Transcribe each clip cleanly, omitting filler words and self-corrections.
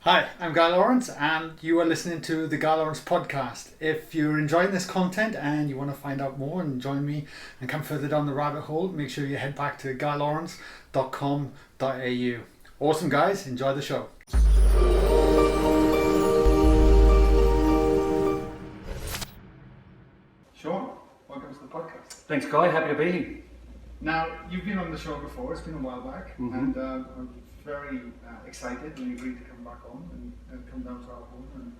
Hi, I'm Guy Lawrence, and you are listening to the Guy Lawrence podcast. If you're enjoying this content and you want to find out more and join me and come further down the rabbit hole, make sure you head back to guylawrence.com.au. Awesome, guys. Enjoy the show. Shaun, welcome to the podcast. Thanks, Guy. Happy to be here. Now, you've been on the show before. It's been a while back, and I'm very excited when you agreed to come back on and come down to our home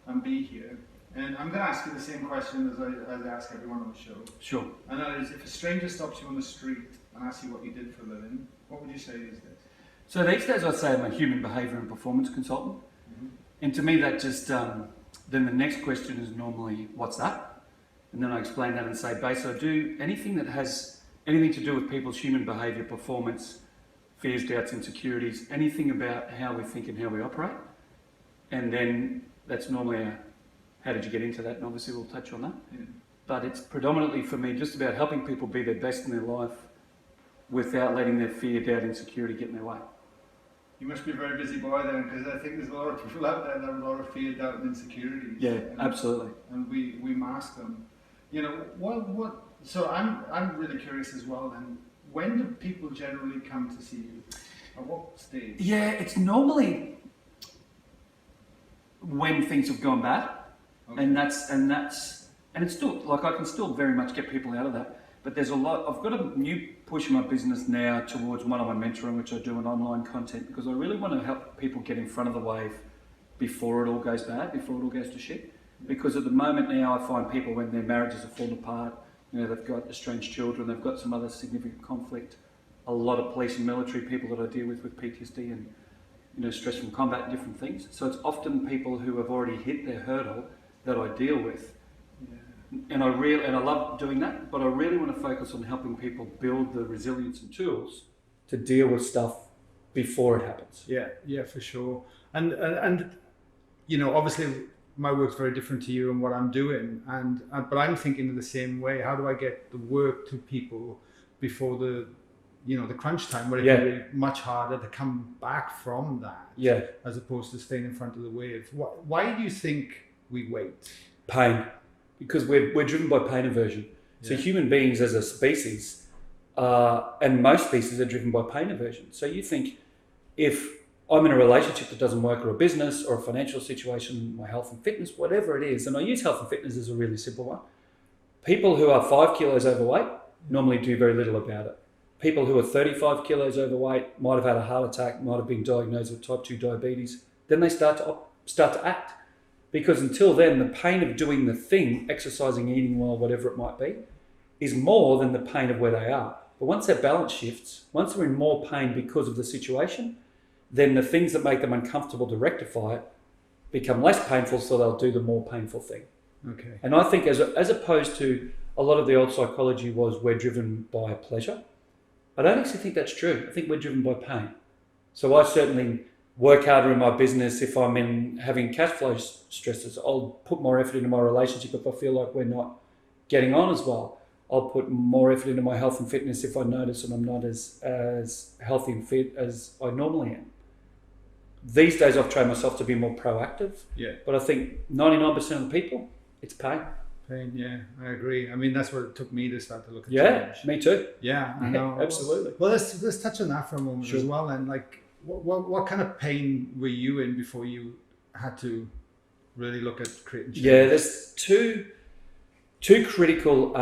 and be here. And I'm going to ask you the same question as I ask everyone on the show. Sure. And that is, if a stranger stops you on the street and asks you what you did for a living, what would you say these days? So these days I'd say I'm a human behaviour and performance consultant. And to me that just, then the next question is normally, what's that? And then I explain that and say, basically I do anything that has anything to do with people's human behaviour, performance, fears, doubts, insecurities, anything about how we think and how we operate. And then that's normally how did you get into that? And obviously we'll touch on that. Yeah. But it's predominantly for me just about helping people be their best in their life without letting their fear, doubt, insecurity get in their way. You must be a very busy boy then, because I think there's a lot of people out there that have a lot of fear, doubt and insecurities. Yeah, absolutely. And we mask them. You know, so I'm really curious as well then. When do people generally come to see you? At what stage? Yeah, it's normally when things have gone bad, Okay. and it's still like I can still very much get people out of that. But there's a lot. I've got a new push in my business now towards one-on-one mentoring, which I do in online content, because I really want to help people get in front of the wave before it all goes bad, before it all goes to shit. Because at the moment now, I find people when their marriages are falling apart, you know, they've got estranged children, they've got some other significant conflict. A lot of police and military people that I deal with PTSD and, you know, stress from combat and different things. So it's often people who have already hit their hurdle that I deal with. Yeah. And I love doing that, but I really want to focus on helping people build the resilience and tools to deal with stuff before it happens. Yeah, for sure. And you know, obviously my work's very different to you and what I'm doing, but I'm thinking in the same way. How do I get the work to people before the crunch time, where it can be much harder to come back from that? Yeah. As opposed to staying in front of the wave. Why do you think we wait? Pain. Because we're driven by pain aversion. Yeah. So human beings as a species, and most species are driven by pain aversion. So you think, if I'm in a relationship that doesn't work, or a business, or a financial situation, my health and fitness, whatever it is, and I use health and fitness as a really simple one. People who are 5 kilos overweight normally do very little about it. People who are 35 kilos overweight might have had a heart attack, might have been diagnosed with type 2 diabetes. Then they start to act. Because until then, the pain of doing the thing, exercising, eating well, whatever it might be, is more than the pain of where they are. But once that balance shifts, once they're in more pain because of the situation, then the things that make them uncomfortable to rectify it become less painful, so they'll do the more painful thing. Okay. And I think as opposed to a lot of the old psychology was we're driven by pleasure, I don't actually think that's true. I think we're driven by pain. So I certainly work harder in my business if I'm in having cash flow stresses. I'll put more effort into my relationship if I feel like we're not getting on as well. I'll put more effort into my health and fitness if I notice that I'm not as healthy and fit as I normally am. These days I've trained myself to be more proactive. Yeah. But I think 99% of the people, it's pain. Pain, yeah, I agree. I mean, that's what it took me to start to look at change. Me too. Yeah, I know. Absolutely. Well, let's touch on that for a moment Sure. as well. And like, what kind of pain were you in before you had to really look at creating change? Yeah, there's two critical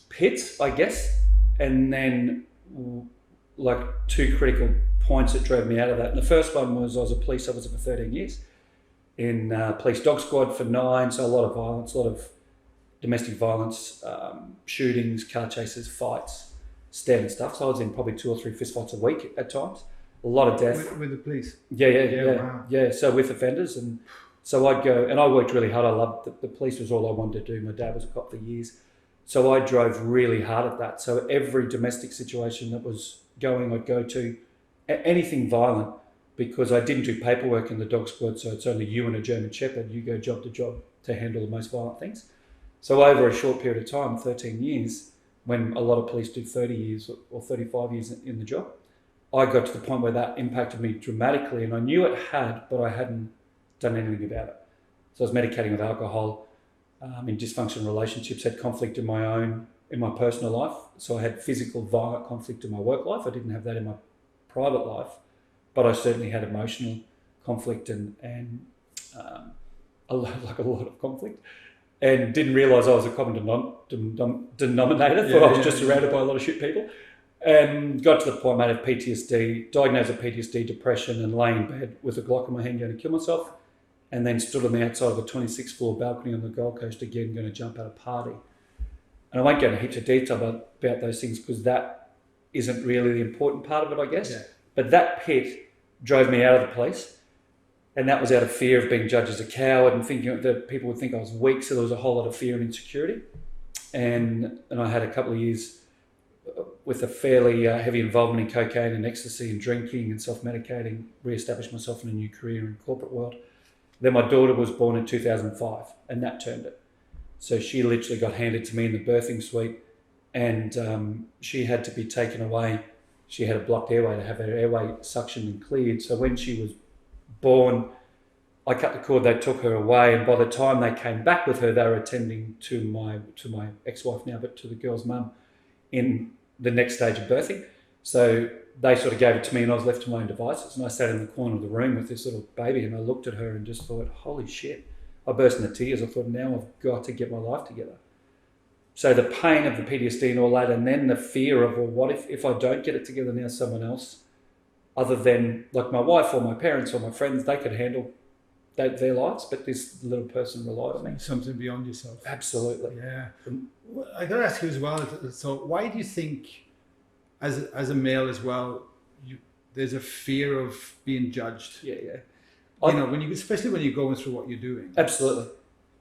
pits, I guess, and then like two critical points that drove me out of that. And the first one was I was a police officer for 13 years in Police Dog Squad for 9, so a lot of violence, a lot of domestic violence, shootings, car chases, fights, standard stuff. So I was in probably 2 or 3 fistfights a week at times. A lot of death. With the police? Yeah. So with offenders. And so I'd go, and I worked really hard. I loved the police was all I wanted to do. My dad was a cop for years. So I drove really hard at that. So every domestic situation that was going, I'd go to, anything violent, because I didn't do paperwork in the dog squad. So it's only you and a German Shepherd. You go job to job to handle the most violent things. So over a short period of time, 13 years, when a lot of police do 30 years or 35 years in the job, I got to the point where that impacted me dramatically, and I knew it had, but I hadn't done anything about it. So I was medicating with alcohol, in dysfunctional relationships, had conflict in my personal life. So I had physical, violent conflict in my work life. I didn't have that in my private life, but I certainly had emotional conflict and a lot of conflict, and didn't realise I was a common denominator. Thought I was just surrounded by a lot of shit people, and got to the point, mate, of PTSD, diagnosed with PTSD, depression, and lay in bed with a Glock in my hand going to kill myself, and then stood on the outside of a 26th floor balcony on the Gold Coast again, going to jump at a party. And I won't go into heaps of detail about those things because that isn't really the important part of it, I guess. Yeah. But that pit drove me out of the police. And that was out of fear of being judged as a coward and thinking that people would think I was weak. So there was a whole lot of fear and insecurity. And I had a couple of years with a fairly heavy involvement in cocaine and ecstasy and drinking and self-medicating, re-established myself in a new career in the corporate world. Then my daughter was born in 2005 and that turned it. So she literally got handed to me in the birthing suite, and she had to be taken away. She had a blocked airway to have her airway suctioned and cleared. So when she was born, I cut the cord, they took her away, and by the time they came back with her, they were attending to my ex-wife now, but to the girl's mum in the next stage of birthing. So they sort of gave it to me and I was left to my own devices. And I sat in the corner of the room with this little baby and I looked at her and just thought, holy shit. I burst into tears. I thought, now I've got to get my life together. So the pain of the PTSD and all that, and then the fear of, well, what if I don't get it together now, someone else, other than like my wife or my parents or my friends, they could handle their lives, but this little person relied on me. Something beyond yourself. Absolutely. Yeah. I got to ask you as well, so why do you think, as a male as well, there's a fear of being judged? Yeah. Especially when you're going through what you're doing. Absolutely.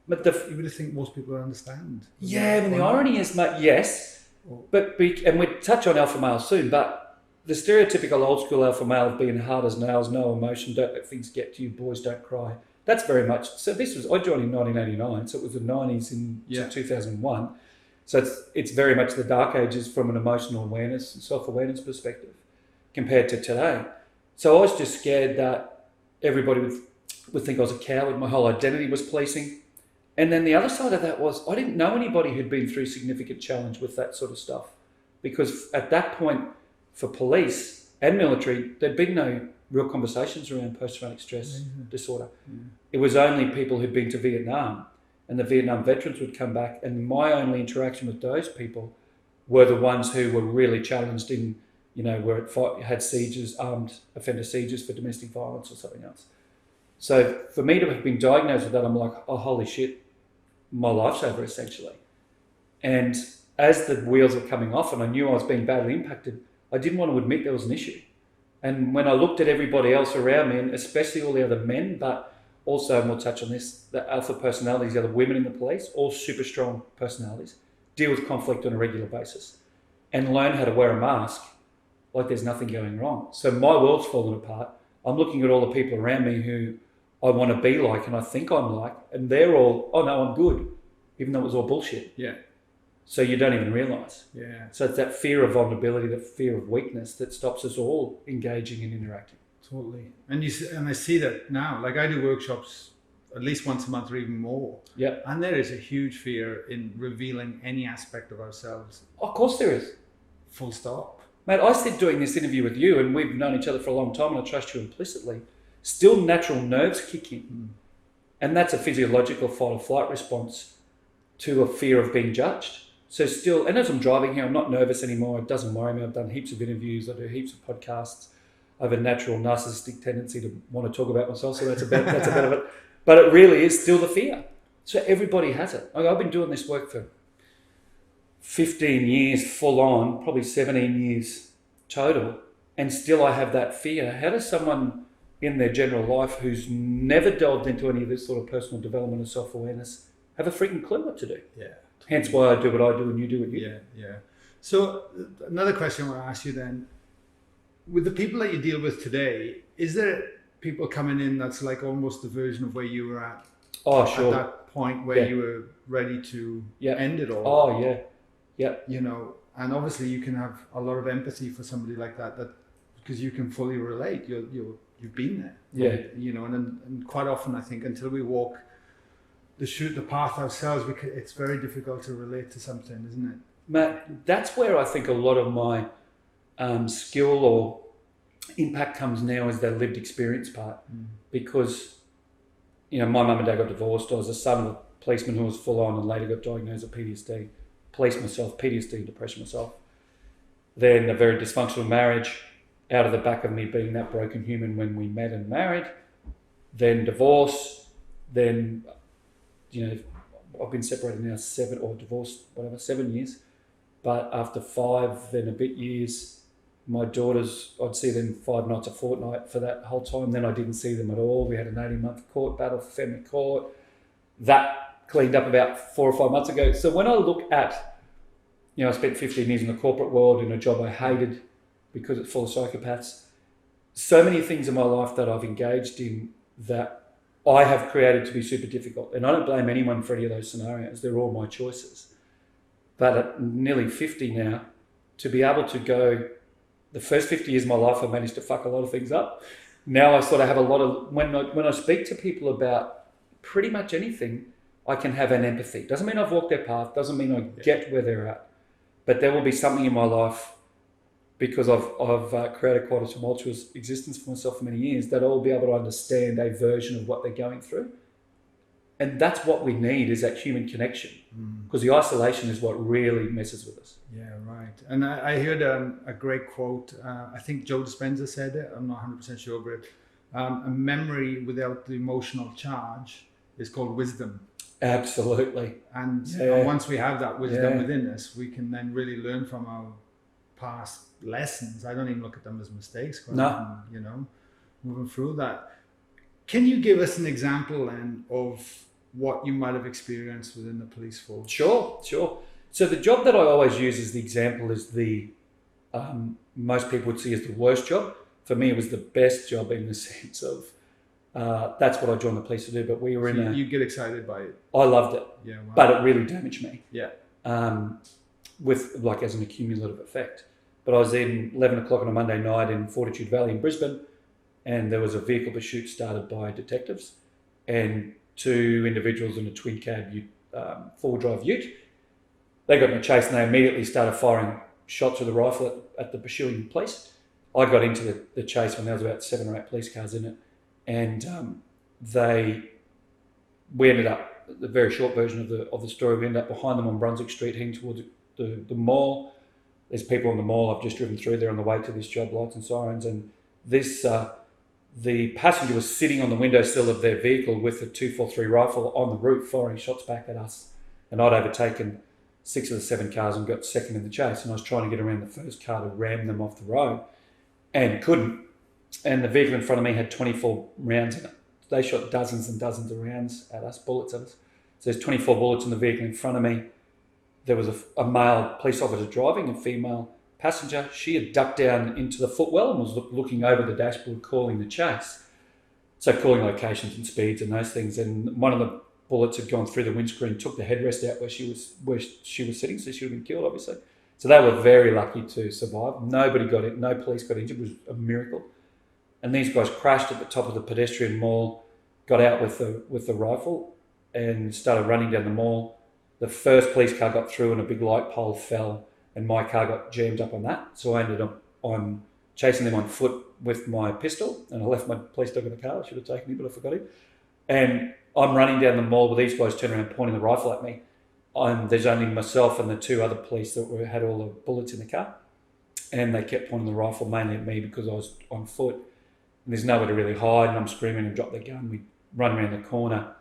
But you would think most people understand. Yeah, and the irony is, mate, yes, and we'll touch on alpha male soon, but the stereotypical old school alpha male of being hard as nails, no emotion, don't let things get to you, boys don't cry. That's very much, so I joined in 1989, so it was the 90s to 2001. So it's very much the dark ages from an emotional awareness and self-awareness perspective compared to today. So I was just scared that everybody would think I was a coward. My whole identity was policing. And then the other side of that was I didn't know anybody who'd been through significant challenge with that sort of stuff. Because at that point, for police and military, there'd been no real conversations around post-traumatic stress disorder. Mm. It was only people who'd been to Vietnam, and the Vietnam veterans would come back, and my only interaction with those people were the ones who were really challenged in, where it had sieges, armed offender sieges for domestic violence or something else. So for me to have been diagnosed with that, I'm like, oh, holy shit, my life's over essentially. And as the wheels were coming off and I knew I was being badly impacted, I didn't want to admit there was an issue. And when I looked at everybody else around me, and especially all the other men, but also, and we'll touch on this, the alpha personalities, the other women in the police, all super strong personalities, deal with conflict on a regular basis and learn how to wear a mask like there's nothing going wrong. So my world's fallen apart. I'm looking at all the people around me who I want to be like and I think I'm like, and they're all, oh no, I'm good, even though it was all bullshit. Yeah. So you don't even realise. Yeah. So it's that fear of vulnerability, that fear of weakness that stops us all engaging and interacting. Totally. And I see that now. Like I do workshops at least once a month or even more. Yeah. And there is a huge fear in revealing any aspect of ourselves. Of course there is. Full stop. Mate, I said doing this interview with you, and we've known each other for a long time and I trust you implicitly, still natural nerves kick in. Mm. And that's a physiological fight or flight response to a fear of being judged. So still, and as I'm driving here, I'm not nervous anymore. It doesn't worry me. I've done heaps of interviews. I do heaps of podcasts. I have a natural narcissistic tendency to want to talk about myself. So that's a bit of it. But it really is still the fear. So everybody has it. I've been doing this work for 15 years full on, probably 17 years total. And still I have that fear. How does someone in their general life who's never delved into any of this sort of personal development and self-awareness have a freaking clue what to do? Yeah. Hence why I do what I do and you do what you do. Yeah. So another question I want to ask you then, with the people that you deal with today, is there people coming in that's like almost the version of where you were at? Oh, sure. At that point where you were ready to end it all? Oh, yeah. Yeah. And obviously you can have a lot of empathy for somebody like that because you can fully relate. You've been there. Yeah. You know, and quite often I think until we walk the path ourselves, it's very difficult to relate to something, isn't it? Matt, that's where I think a lot of my skill or impact comes now, is that lived experience part. Because, you know, my mum and dad got divorced. I was the son of a policeman who was full on and later got diagnosed with PTSD. Police myself, PTSD, depression myself. Then a very dysfunctional marriage, out of the back of me being that broken human when we met and married. Then divorce. Then, you know, I've been separated now 7 years. But after 5 then a bit years, my daughters, I'd see them 5 nights a fortnight for that whole time. Then I didn't see them at all. We had an 18-month court battle for family court. That cleaned up about 4 or 5 months ago. So when I look at, you know, I spent 15 years in the corporate world in a job I hated because it's full of psychopaths. So many things in my life that I've engaged in that I have created to be super difficult. And I don't blame anyone for any of those scenarios. They're all my choices. But at nearly 50 now, to be able to go, the first 50 years of my life, I managed to fuck a lot of things up. Now I sort of have a lot of, when I speak to people about pretty much anything, I can have an empathy. Doesn't mean I've walked their path, doesn't mean I get where they're at. But there will be something in my life, because I've created quite a tumultuous existence for myself for many years, that I'll be able to understand a version of what they're going through. And that's what we need, is that human connection. Because the isolation is what really messes with us. Yeah, right. And I heard a great quote. I think Joe Dispenza said it. I'm not 100% sure, but a memory without the emotional charge is called wisdom. Absolutely. And once we have that wisdom within us, we can then really learn from our past lessons. I don't even look at them as mistakes. No. You know, moving through that. Can you give us an example then of what you might have experienced within the police force? Sure. So the job that I always use as the example is the, most people would see as the worst job. For me, it was the best job in the sense of, that's what I joined the police to do, but we were You get excited by it. I loved it. Yeah. Wow. But it really damaged me. Yeah. With, like, as an accumulative effect. But I was in 11 o'clock on a Monday night in Fortitude Valley in Brisbane, and there was a vehicle pursuit started by detectives and 2 individuals in a twin cab 4-wheel drive ute. They got in a chase and they immediately started firing shots with a rifle at the pursuing police. I got into the chase when there was about 7 or 8 police cars in it, and we ended up, the very short version of the story, we ended up behind them on Brunswick Street heading towards the mall. There's people in the mall. I've just driven through there on the way to this job, lights and sirens, and this the passenger was sitting on the windowsill of their vehicle with a 243 rifle on the roof, firing shots back at us. And I'd overtaken 6 of the 7 cars and got second in the chase. And I was trying to get around the first car to ram them off the road and couldn't. And the vehicle in front of me had 24 rounds in it. They shot dozens and dozens of rounds at us, bullets at us. So there's 24 bullets in the vehicle in front of me. There was a male police officer driving, a female passenger. She had ducked down into the footwell and was looking over the dashboard, calling the chase. So calling locations and speeds and those things. And one of the bullets had gone through the windscreen, took the headrest out where she was sitting, so she would have been killed, obviously. So they were very lucky to survive. Nobody got it. No police got injured. It was a miracle. And these guys crashed at the top of the pedestrian mall, got out with the rifle, and started running down the mall. The first police car got through and a big light pole fell, and my car got jammed up on that. So I ended up chasing them on foot with my pistol, and I left my police dog in the car. I should have taken him, but I forgot him. And I'm running down the mall with these guys turning around pointing the rifle at me. There's only myself and the 2 other police that had all the bullets in the car, and they kept pointing the rifle mainly at me because I was on foot. And there's nowhere to really hide, and I'm screaming and drop their gun. We run around the corner,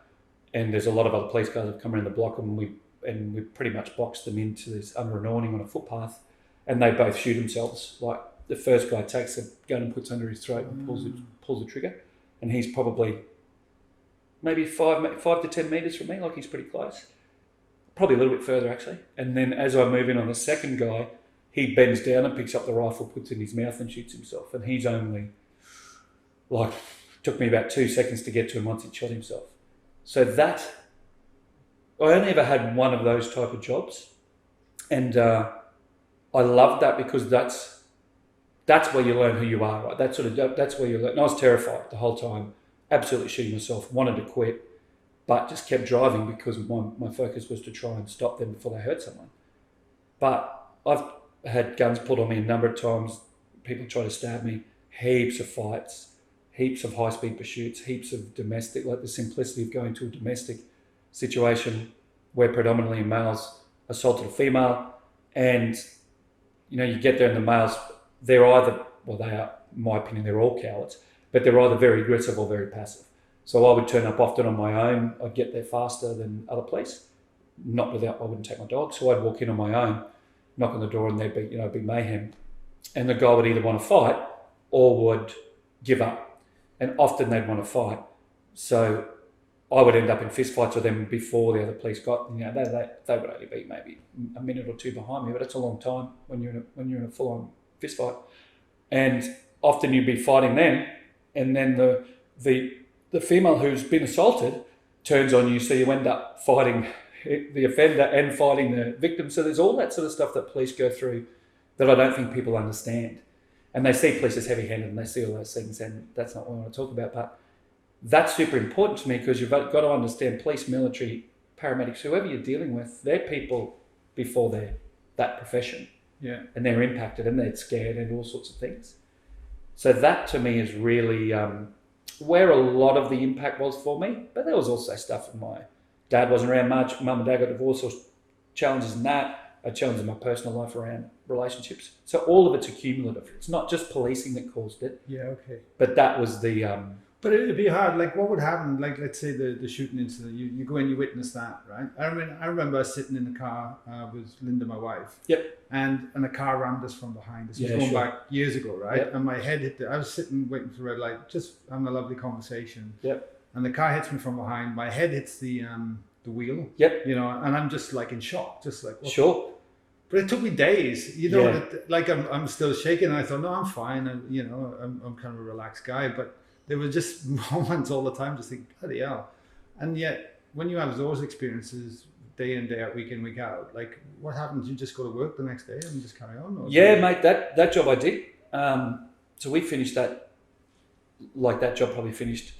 and there's a lot of other police cars that have come around the block, and we pretty much boxed them into this under an awning on a footpath, and they both shoot themselves. Like, the first guy takes a gun and puts under his throat and pulls the trigger, and he's probably maybe 5 to 10 meters from me, like he's pretty close. Probably a little bit further, actually. And then as I move in on the second guy, he bends down and picks up the rifle, puts it in his mouth and shoots himself. And he's only, like, took me about 2 seconds to get to him once he shot himself. So that, I only ever had one of those type of jobs. And I loved that because that's that's where you learn who you are, right? That's where you learn. And I was terrified the whole time, absolutely shooting myself, wanted to quit, but just kept driving because my focus was to try and stop them before they hurt someone. But I've had guns pulled on me a number of times. People try to stab me. Heaps of fights, heaps of high-speed pursuits, heaps of domestic, like the simplicity of going to a domestic situation where predominantly males assaulted a female, and you get there and the males, they're either, well, they are, in my opinion, they're all cowards, but they're either very aggressive or very passive. So I would turn up often on my own. I'd get there faster than other police. Not without, I wouldn't take my dog. So I'd walk in on my own, knock on the door, and there'd be, big mayhem. And the guy would either want to fight or would give up. And often they'd want to fight. So I would end up in fistfights with them before the other police got. They would only be maybe a minute or two behind me, but it's a long time when you're in a full-on fistfight. And often you'd be fighting them, and then the female who's been assaulted turns on you, so you end up fighting the offender and fighting the victim. So there's all that sort of stuff that police go through that I don't think people understand. And they see police as heavy-handed, and they see all those things, and that's not what I want to talk about. But that's super important to me, because you've got to understand police, military, paramedics, whoever you're dealing with, they're people before they're that profession. Yeah. And they're impacted, and they're scared, and all sorts of things. So that to me is really where a lot of the impact was for me. But there was also stuff in my dad wasn't around much. Mum and dad got divorced, or challenges in that. I challenges in my personal life around relationships. So all of it's accumulative. It's not just policing that caused it. Yeah, okay. But that was the... But it'd be hard. Like, what would happen? Like, let's say the shooting incident. You go in, you witness that, right? I remember sitting in the car with Linda, my wife. Yep. And a car rammed us from behind. This was going back years ago, right? Yep. And my head hit I was sitting waiting for the red light, just having a lovely conversation. Yep. And the car hits me from behind. My head hits the wheel. Yep. And I'm just like in shock, just like Sure. But it took me days, like I'm still shaking. And I thought, no, I'm fine. And, I'm kind of a relaxed guy. But there were just moments all the time, just think, bloody hell. And yet, when you have those experiences day in, day out, week in, week out, like, what happens? You just go to work the next day and just carry on? Or Mate, that job I did. So we finished that, like that job probably finished,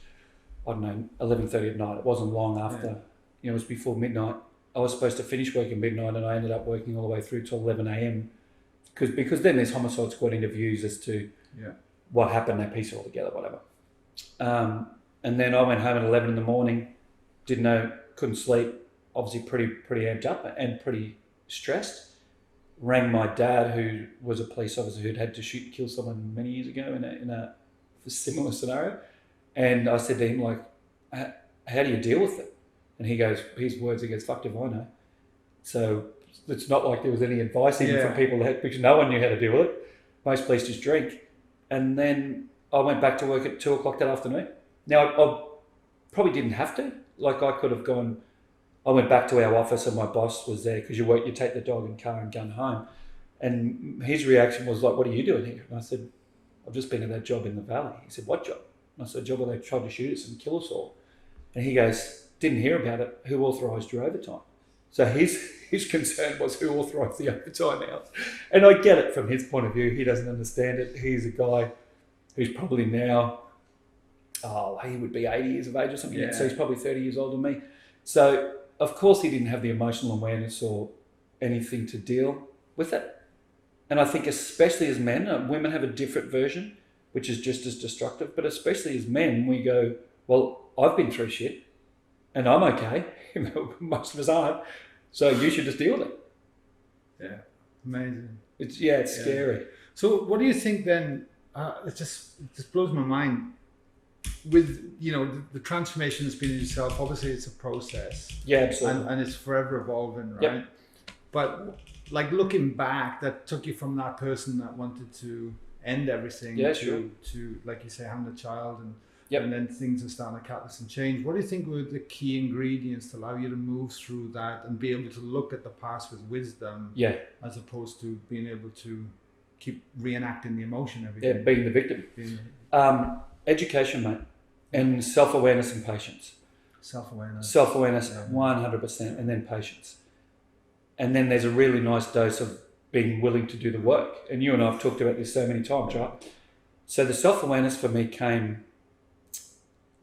I don't know, 11:30 at night. It wasn't long after, it was before midnight. I was supposed to finish work at midnight, and I ended up working all the way through till 11 a.m. Because then there's homicide squad interviews as to what happened. They piece it all together, whatever. And then I went home at 11 in the morning, couldn't sleep, obviously pretty amped up and pretty stressed. Rang my dad, who was a police officer who'd had to shoot and kill someone many years ago in a similar scenario. And I said to him, like, how do you deal with it? And he goes, his words, he goes, fucked if I know. So it's not like there was any advice even from people because no one knew how to deal with it. Most police just drink. And then I went back to work at 2:00 that afternoon. Now, I probably didn't have to. Like, I could have gone, I went back to our office and my boss was there, because you take the dog and car and gun home. And his reaction was like, what are you doing here? And I said, I've just been at that job in the valley. He said, what job? And I said, a job where they tried to shoot us and kill us all. And he goes, didn't hear about it. Who authorised your overtime? So his concern was who authorised the overtime hours. And I get it from his point of view. He doesn't understand it. He's a guy who's probably now, he would be 80 years of age or something. So he's probably 30 years older than me. So, of course, he didn't have the emotional awareness or anything to deal with it. And I think especially as men, women have a different version, which is just as destructive. But especially as men, we go, well, I've been through shit and I'm okay. Most of us aren't. So you should just deal with it. Yeah, amazing. It's scary. So what do you think then? It just blows my mind. With the transformation that's been in yourself, obviously it's a process. Yeah, absolutely. And it's forever evolving, right? Yep. But like looking back, that took you from that person that wanted to end everything to like you say, having a child and then things are starting to catalyst and change. What do you think were the key ingredients to allow you to move through that and be able to look at the past with wisdom, as opposed to being able to keep reenacting the emotion every day? Being the victim. Education, mate, and self-awareness and patience. Self-awareness, 100%, and then patience. And then there's a really nice dose of being willing to do the work. And you and I have talked about this so many times, right? So the self-awareness for me came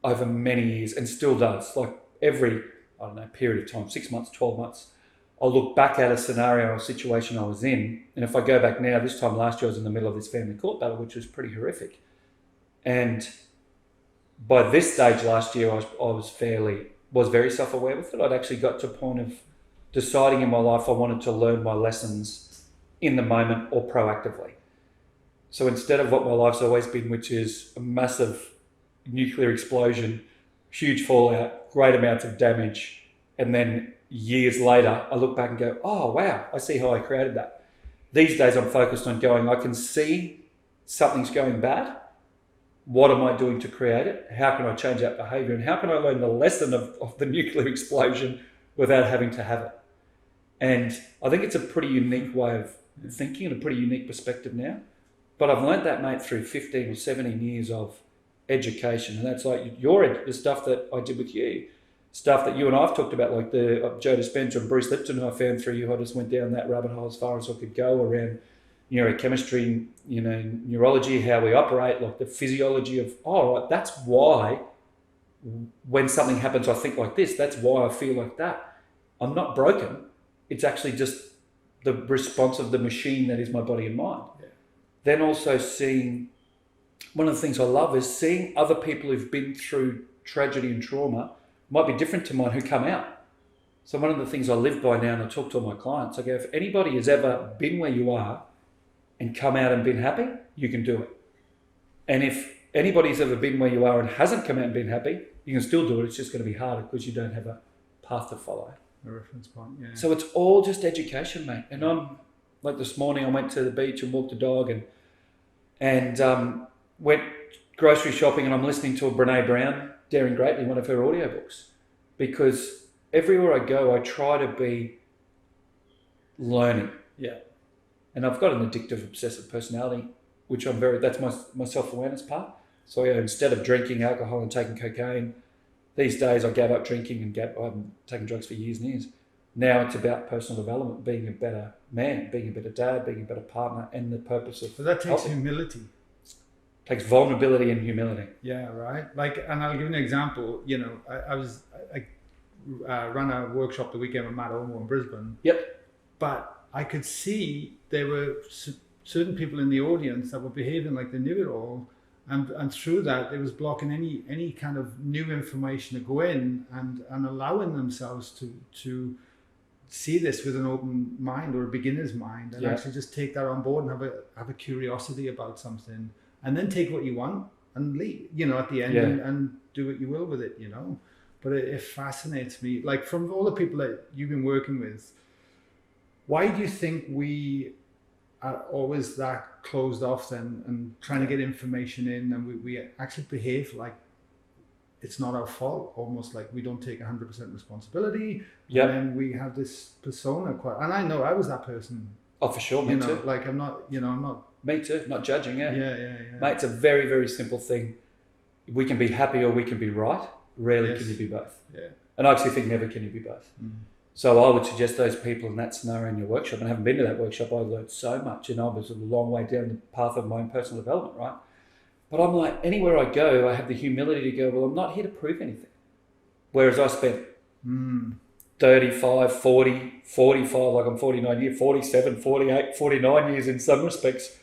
over many years and still does. Like every, I don't know, period of time, 6 months, 12 months, I'll look back at a scenario or a situation I was in. And if I go back now, this time last year, I was in the middle of this family court battle, which was pretty horrific. And by this stage last year, I was very self-aware with it. I'd actually got to a point of deciding in my life I wanted to learn my lessons in the moment or proactively. So instead of what my life's always been, which is a massive nuclear explosion, huge fallout, great amounts of damage, and then years later, I look back and go, oh, wow, I see how I created that. These days I'm focused on going, I can see something's going bad. What am I doing to create it? How can I change that behavior? And how can I learn the lesson of the nuclear explosion without having to have it? And I think it's a pretty unique way of thinking and a pretty unique perspective now. But I've learned that, mate, through 15 or 17 years of education. And that's like the stuff that I did with you, stuff that you and I have talked about, like the Joe Dispenza and Bruce Lipton, who I found through you. I just went down that rabbit hole as far as I could go around neurochemistry, neurology, how we operate, like the physiology of, oh, right, that's why when something happens, I think like this. That's why I feel like that. I'm not broken. It's actually just the response of the machine that is my body and mind. Yeah. Then also seeing, one of the things I love is seeing other people who've been through tragedy and trauma might be different to mine who come out. So one of the things I live by now, and I talk to all my clients, I go, if anybody has ever been where you are and come out and been happy, you can do it. And if anybody's ever been where you are and hasn't come out and been happy, you can still do it. It's just going to be harder because you don't have a path to follow. A reference point, yeah. So it's all just education, mate. And I'm, like this morning, I went to the beach and walked the dog and went grocery shopping, and I'm listening to a Brene Brown, Daring Greatly, one of her audiobooks, because everywhere I go, I try to be learning. Yeah. And I've got an addictive, obsessive personality, which that's my self-awareness part. So instead of drinking alcohol and taking cocaine, these days I gave up drinking and I've taken drugs for years and years. Now it's about personal development, being a better man, being a better dad, being a better partner, and the purpose of But that takes humility. Takes vulnerability and humility. Yeah, right. Like, and I'll give you an example. I ran a workshop the weekend with Matt Omo in Brisbane. Yep. But I could see there were certain people in the audience that were behaving like they knew it all, and through that it was blocking any kind of new information to go in and allowing themselves to see this with an open mind or a beginner's mind, and actually just take that on board and have a curiosity about something, and then take what you want and leave, at the end and do what you will with it, But it fascinates me, like from all the people that you've been working with, why do you think we are always that closed off then and trying to get information in, and we actually behave like it's not our fault, almost like we don't take 100% responsibility. Yeah. And then we have this persona and I know I was that person. Oh, for sure, me too. Like I'm not. Me too, not judging, yeah. Yeah. Mate, it's a very, very simple thing. We can be happy or we can be right. Rarely can you be both. Yeah. And I actually think never can you be both. Mm. So I would suggest those people in that scenario in your workshop, and I haven't been to that workshop, I learned so much, and I was a long way down the path of my own personal development, right? But I'm like, anywhere I go, I have the humility to go, well, I'm not here to prove anything. Whereas I spent 35, 40, 45, like I'm 49 years, 47, 48, 49 years in some respects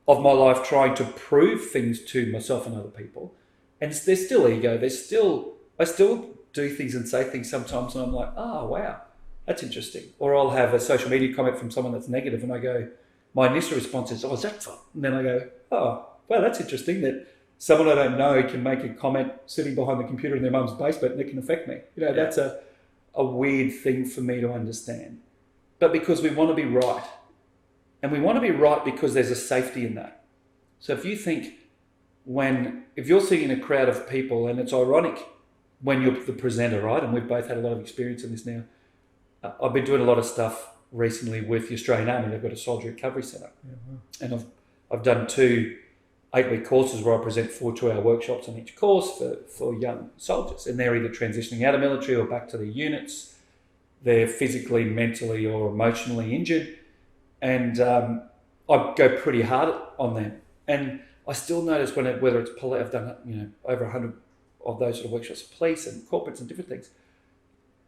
of my life trying to prove things to myself and other people. And there's still ego. I still do things and say things sometimes, and I'm like, oh, wow, that's interesting. Or I'll have a social media comment from someone that's negative, and I go, my initial response is, oh, is that fun? And then I go, oh, well, that's interesting that someone I don't know can make a comment sitting behind the computer in their mum's basement and it can affect me. That's a weird thing for me to understand. But because we want to be right. And we want to be right because there's a safety in that. So if you think if you're sitting in a crowd of people, and it's ironic when you're the presenter, right? And we've both had a lot of experience in this now. I've been doing a lot of stuff recently with the Australian Army. They've got a soldier recovery centre. Yeah, wow. And I've done 2 8-week courses where I present 4 2-hour workshops on each course for young soldiers. And they're either transitioning out of military or back to their units. They're physically, mentally or emotionally injured. and I go pretty hard on them. And I still notice whether it's police, I've done over 100 of those sort of workshops, police and corporates and different things.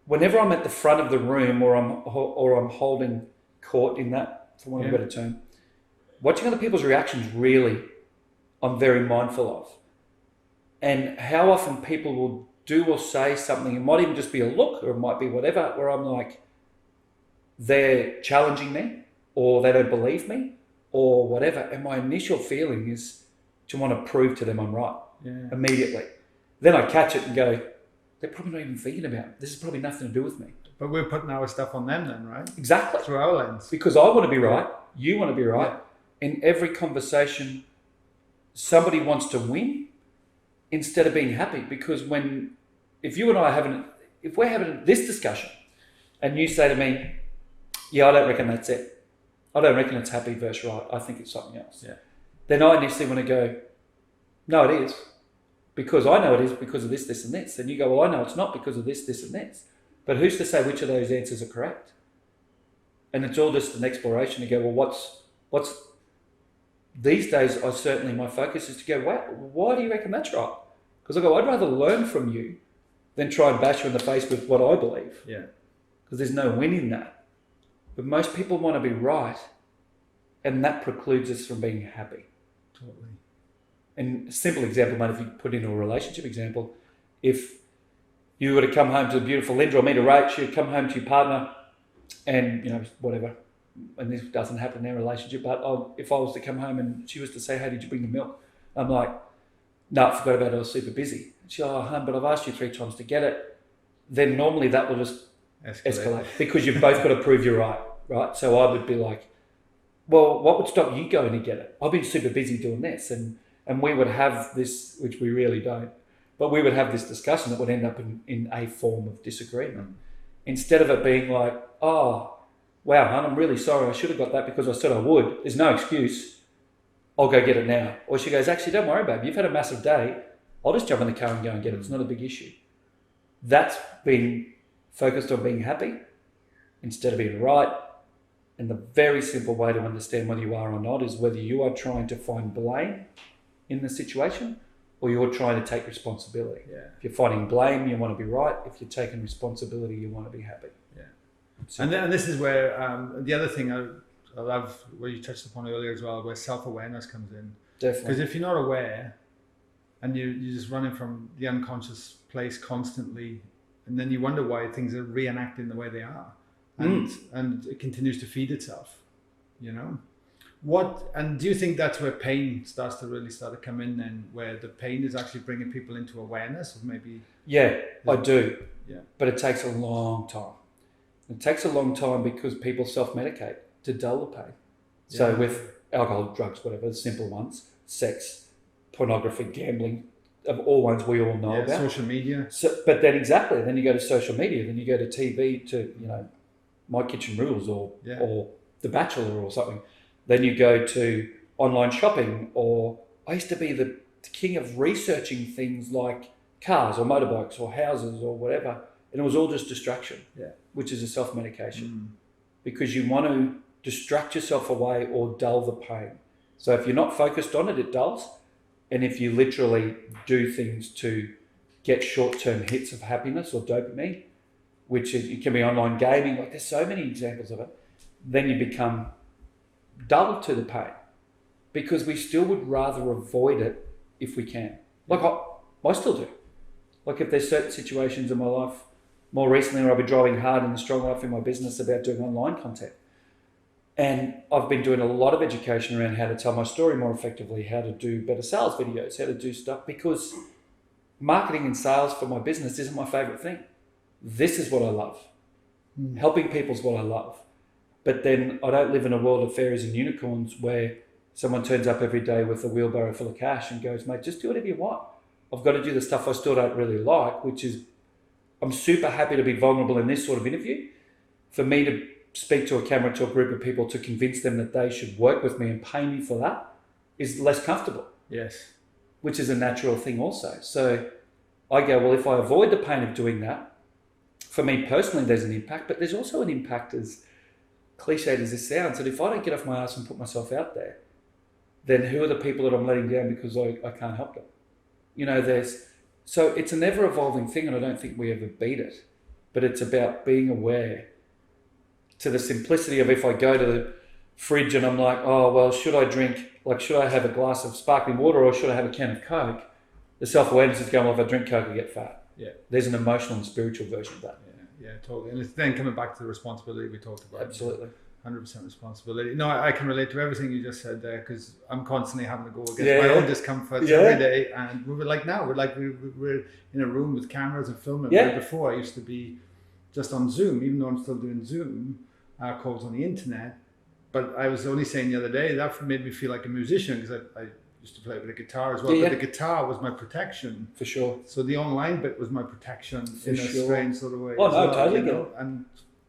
Whenever I'm at the front of the room or I'm holding court in that, for want of a better term, watching other people's reactions really, I'm very mindful of. And how often people will do or say something, it might even just be a look or it might be whatever, where I'm like, they're challenging me or they don't believe me or whatever. And my initial feeling is to want to prove to them I'm right immediately. Then I catch it and go, they're probably not even thinking about it. This has probably nothing to do with me. But we're putting our stuff on them then, right? Exactly. Through our lens. Because I want to be right. You want to be right. Yeah. In every conversation, somebody wants to win instead of being happy. Because if you and I if we're having this discussion and you say to me, yeah, I don't reckon that's it. I don't reckon it's happy versus right. I think it's something else. Yeah. Then I initially want to go, no, it is. Because I know it is because of this, this, and this. And you go, well, I know it's not because of this, this, and this. But who's to say which of those answers are correct? And it's all just an exploration to go, well, what's these days, my focus is to go, why do you reckon that's right? Because I go, I'd rather learn from you than try and bash you in the face with what I believe. Yeah. Because there's no win in that. But most people want to be right, and that precludes us from being happy. Totally. And a simple example, mate, if you put into a relationship example, if you were to come home to a beautiful Linda or meet a Rach, you'd come home to your partner and, whatever, and this doesn't happen in our relationship, but if I was to come home and she was to say, hey, did you bring the milk? I'm like, no, I forgot about it, I was super busy. She's like, oh, hon, but I've asked you 3 times to get it. Then normally that will just escalate because you've both got to prove you're right? So I would be like, well, what would stop you going to get it? I've been super busy doing this. And we would have this, which we really don't, but we would have this discussion that would end up in a form of disagreement. Instead of it being like, oh, wow, hon, I'm really sorry. I should have got that because I said I would. There's no excuse. I'll go get it now. Or she goes, actually, don't worry, babe. You've had a massive day. I'll just jump in the car and go and get it. It's not a big issue. That's being focused on being happy instead of being right. And the very simple way to understand whether you are or not is whether you are trying to find blame in the situation or you're trying to take responsibility. Yeah. If you're finding blame, you want to be right. If you're taking responsibility, you want to be happy. Yeah. And this is where the other thing I love, where you touched upon earlier as well, where self-awareness comes in. Definitely. Because if you're not aware and you're just running from the unconscious place constantly, and then you wonder why things are reenacting the way they are, and it continues to feed itself, And do you think that's where pain starts to come in then, where the pain is actually bringing people into awareness of maybe? Yeah, I do. Yeah. But it takes a long time. It takes a long time because people self-medicate to dull the pain. Yeah. So with alcohol, drugs, whatever, the simple ones, sex, pornography, gambling, of all ones we all know about. Social media. So, but then then you go to social media, then you go to TV to, My Kitchen Rules or The Bachelor or something. Then you go to online shopping, or I used to be the king of researching things like cars or motorbikes or houses or whatever. And it was all just distraction, which is a self-medication because you want to distract yourself away or dull the pain. So if you're not focused on it, it dulls. And if you literally do things to get short-term hits of happiness or dopamine, which it can be online gaming, like there's so many examples of it, then you become dull to the pain because we still would rather avoid it if we can. Like I still do. Like if there's certain situations in my life, more recently where I've been driving hard in the strong life in my business about doing online content. And I've been doing a lot of education around how to tell my story more effectively, how to do better sales videos, how to do stuff, because marketing and sales for my business isn't my favorite thing. This is what I love. Helping people is what I love. But then I don't live in a world of fairies and unicorns where someone turns up every day with a wheelbarrow full of cash and goes, mate, just do whatever you want. I've got to do the stuff I still don't really like, which is I'm super happy to be vulnerable in this sort of interview. For me to speak to a camera to a group of people to convince them that they should work with me and pay me for that is less comfortable. Yes. Which is a natural thing also. So I go, well, if I avoid the pain of doing that, for me personally, there's an impact, but there's also an impact as cliched as this sounds, that if I don't get off my ass and put myself out there, then who are the people that I'm letting down because I can't help them? So it's an ever evolving thing, and I don't think we ever beat it. But it's about being aware to the simplicity of, if I go to the fridge and I'm like, oh, well, should I have a glass of sparkling water or should I have a can of Coke? The self-awareness is going, well, if I drink Coke, I get fat. Yeah. There's an emotional and spiritual version of that. Yeah, totally. And it's then coming back to the responsibility we talked about. Absolutely. 100% responsibility. No, I can relate to everything you just said there, because I'm constantly having to go against my own discomforts every day. And we're in a room with cameras and filming. Yeah. Where before I used to be just on Zoom, even though I'm still doing Zoom calls on the internet. But I was only saying the other day, that made me feel like a musician, because I used to play with a guitar as well. Yeah. But the guitar was my protection. For sure. So the online bit was my protection in a strange sort of way. Oh, no, totally. And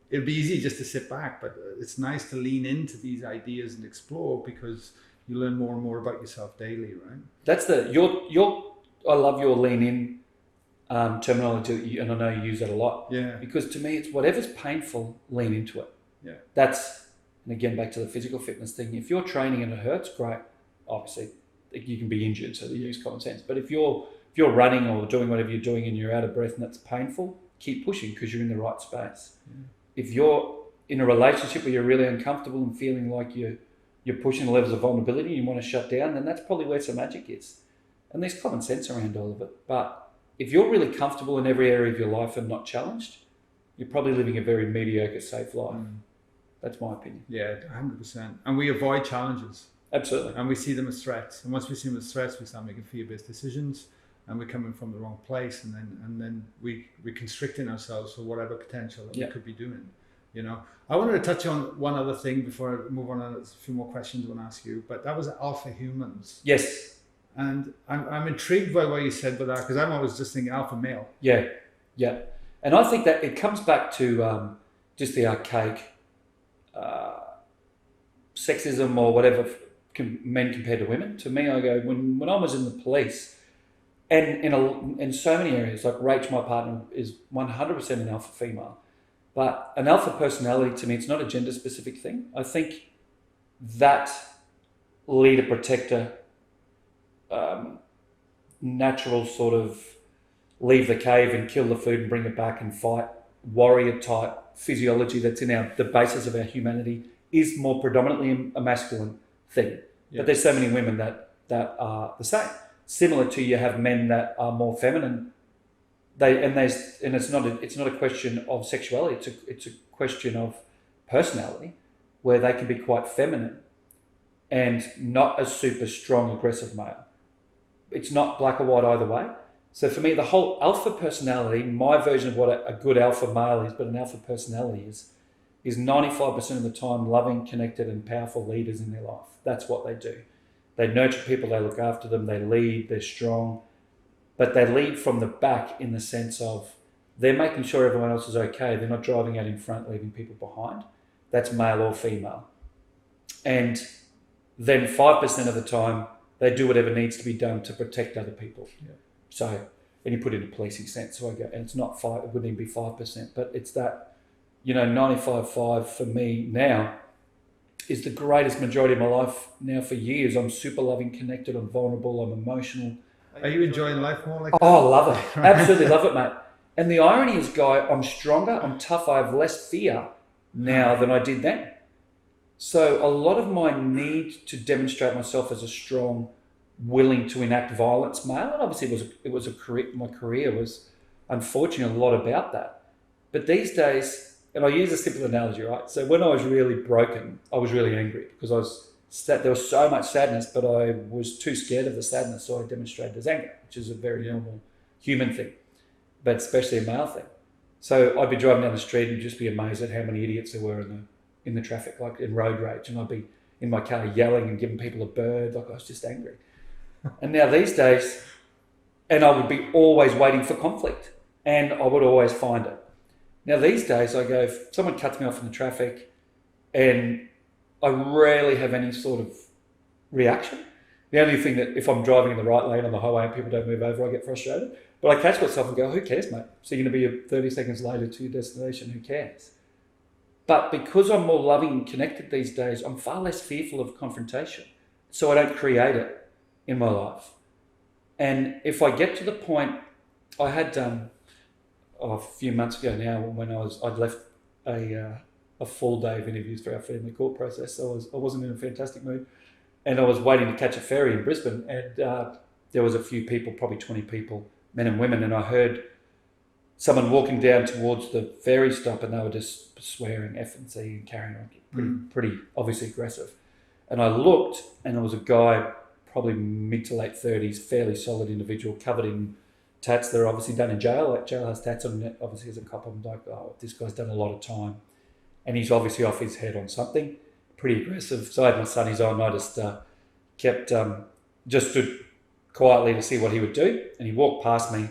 it'd be easy just to sit back, but it's nice to lean into these ideas and explore, because you learn more and more about yourself daily, right? That's I love your lean in terminology, and I know you use that a lot. Yeah. Because to me, it's whatever's painful, lean into it. Yeah. And again, back to the physical fitness thing. If you're training and it hurts, great. Obviously, you can be injured, so you use common sense. But if you're running or doing whatever you're doing and you're out of breath and that's painful, keep pushing, because you're in the right space. Yeah. If you're in a relationship where you're really uncomfortable and feeling like you're pushing the levels of vulnerability and you want to shut down, then that's probably where some magic is. And there's common sense around all of it. But if you're really comfortable in every area of your life and not challenged, you're probably living a very mediocre, safe life. That's my opinion. Yeah, 100%. And we avoid challenges. Absolutely. And we see them as threats. And once we see them as threats, we start making fear-based decisions, and we're coming from the wrong place, and then we're constricting ourselves for whatever potential that we could be doing. I wanted to touch on one other thing before I move on. There's a few more questions I want to ask you, but that was alpha humans. Yes. And I'm intrigued by what you said about that, because I'm always just thinking alpha male. Yeah. And I think that it comes back to just the archaic sexism or whatever, men compared to women. To me, I go, when I was in the police, and in so many areas, like Rach, my partner, is 100% an alpha female. But an alpha personality, to me, it's not a gender specific thing. I think that leader, protector, natural sort of leave the cave and kill the food and bring it back and fight, warrior type physiology that's in the basis of our humanity is more predominantly a masculine thing. Yeah. But there's so many women that are the same. Similar to, you have men that are more feminine. It's not a question of sexuality. It's a question of personality, where they can be quite feminine and not a super strong, aggressive male. It's not black or white either way. So for me, the whole alpha personality, my version of what a good alpha male is, but an alpha personality is 95% of the time loving, connected, and powerful leaders in their life. That's what they do. They nurture people, they look after them, they lead, they're strong. But they lead from the back in the sense of they're making sure everyone else is okay. They're not driving out in front, leaving people behind. That's male or female. And then 5% of the time, they do whatever needs to be done to protect other people. Yeah. So, and you put it in a policing sense. So I go, and it's not 5, it wouldn't even be 5%, but it's that, 95.5 for me now is the greatest majority of my life now for years. I'm super loving, connected, I'm vulnerable, I'm emotional. Are you enjoying life more like that? Oh, love it. Absolutely love it, mate. And the irony is, Guy, I'm stronger, I'm tougher, I have less fear now than I did then. So a lot of my need to demonstrate myself as a strong, willing to enact violence male, and obviously it was a career, my career was unfortunately a lot about that. But these days, and I use a simple analogy, right? So when I was really broken, I was really angry because there was so much sadness, but I was too scared of the sadness, so I demonstrated as anger, which is a very normal human thing, but especially a male thing. So I'd be driving down the street and just be amazed at how many idiots there were in the traffic, like in road rage, and I'd be in my car yelling and giving people a bird, like I was just angry. And now these days, and I would be always waiting for conflict, and I would always find it. Now these days I go, if someone cuts me off in the traffic and I rarely have any sort of reaction. The only thing that if I'm driving in the right lane on the highway and people don't move over, I get frustrated. But I catch myself and go, who cares, mate? So you're going to be 30 seconds later to your destination, who cares? But because I'm more loving and connected these days, I'm far less fearful of confrontation. So I don't create it in my life. And if I get to the point, I had a few months ago now when I'd left a full day of interviews for our family court process. So I wasn't in a fantastic mood, and I was waiting to catch a ferry in Brisbane, and there was a few people, probably 20 people, men and women, and I heard someone walking down towards the ferry stop, and they were just swearing F and C and carrying on, pretty obviously aggressive. And I looked, and there was a guy, probably mid to late 30s, fairly solid individual, covered in tats that are obviously done in jail. Like jail has tats on it, obviously as a cop. I'm like, oh, this guy's done a lot of time. And he's obviously off his head on something, pretty aggressive. So I had my sunnies on, and I just just stood quietly to see what he would do. And he walked past me,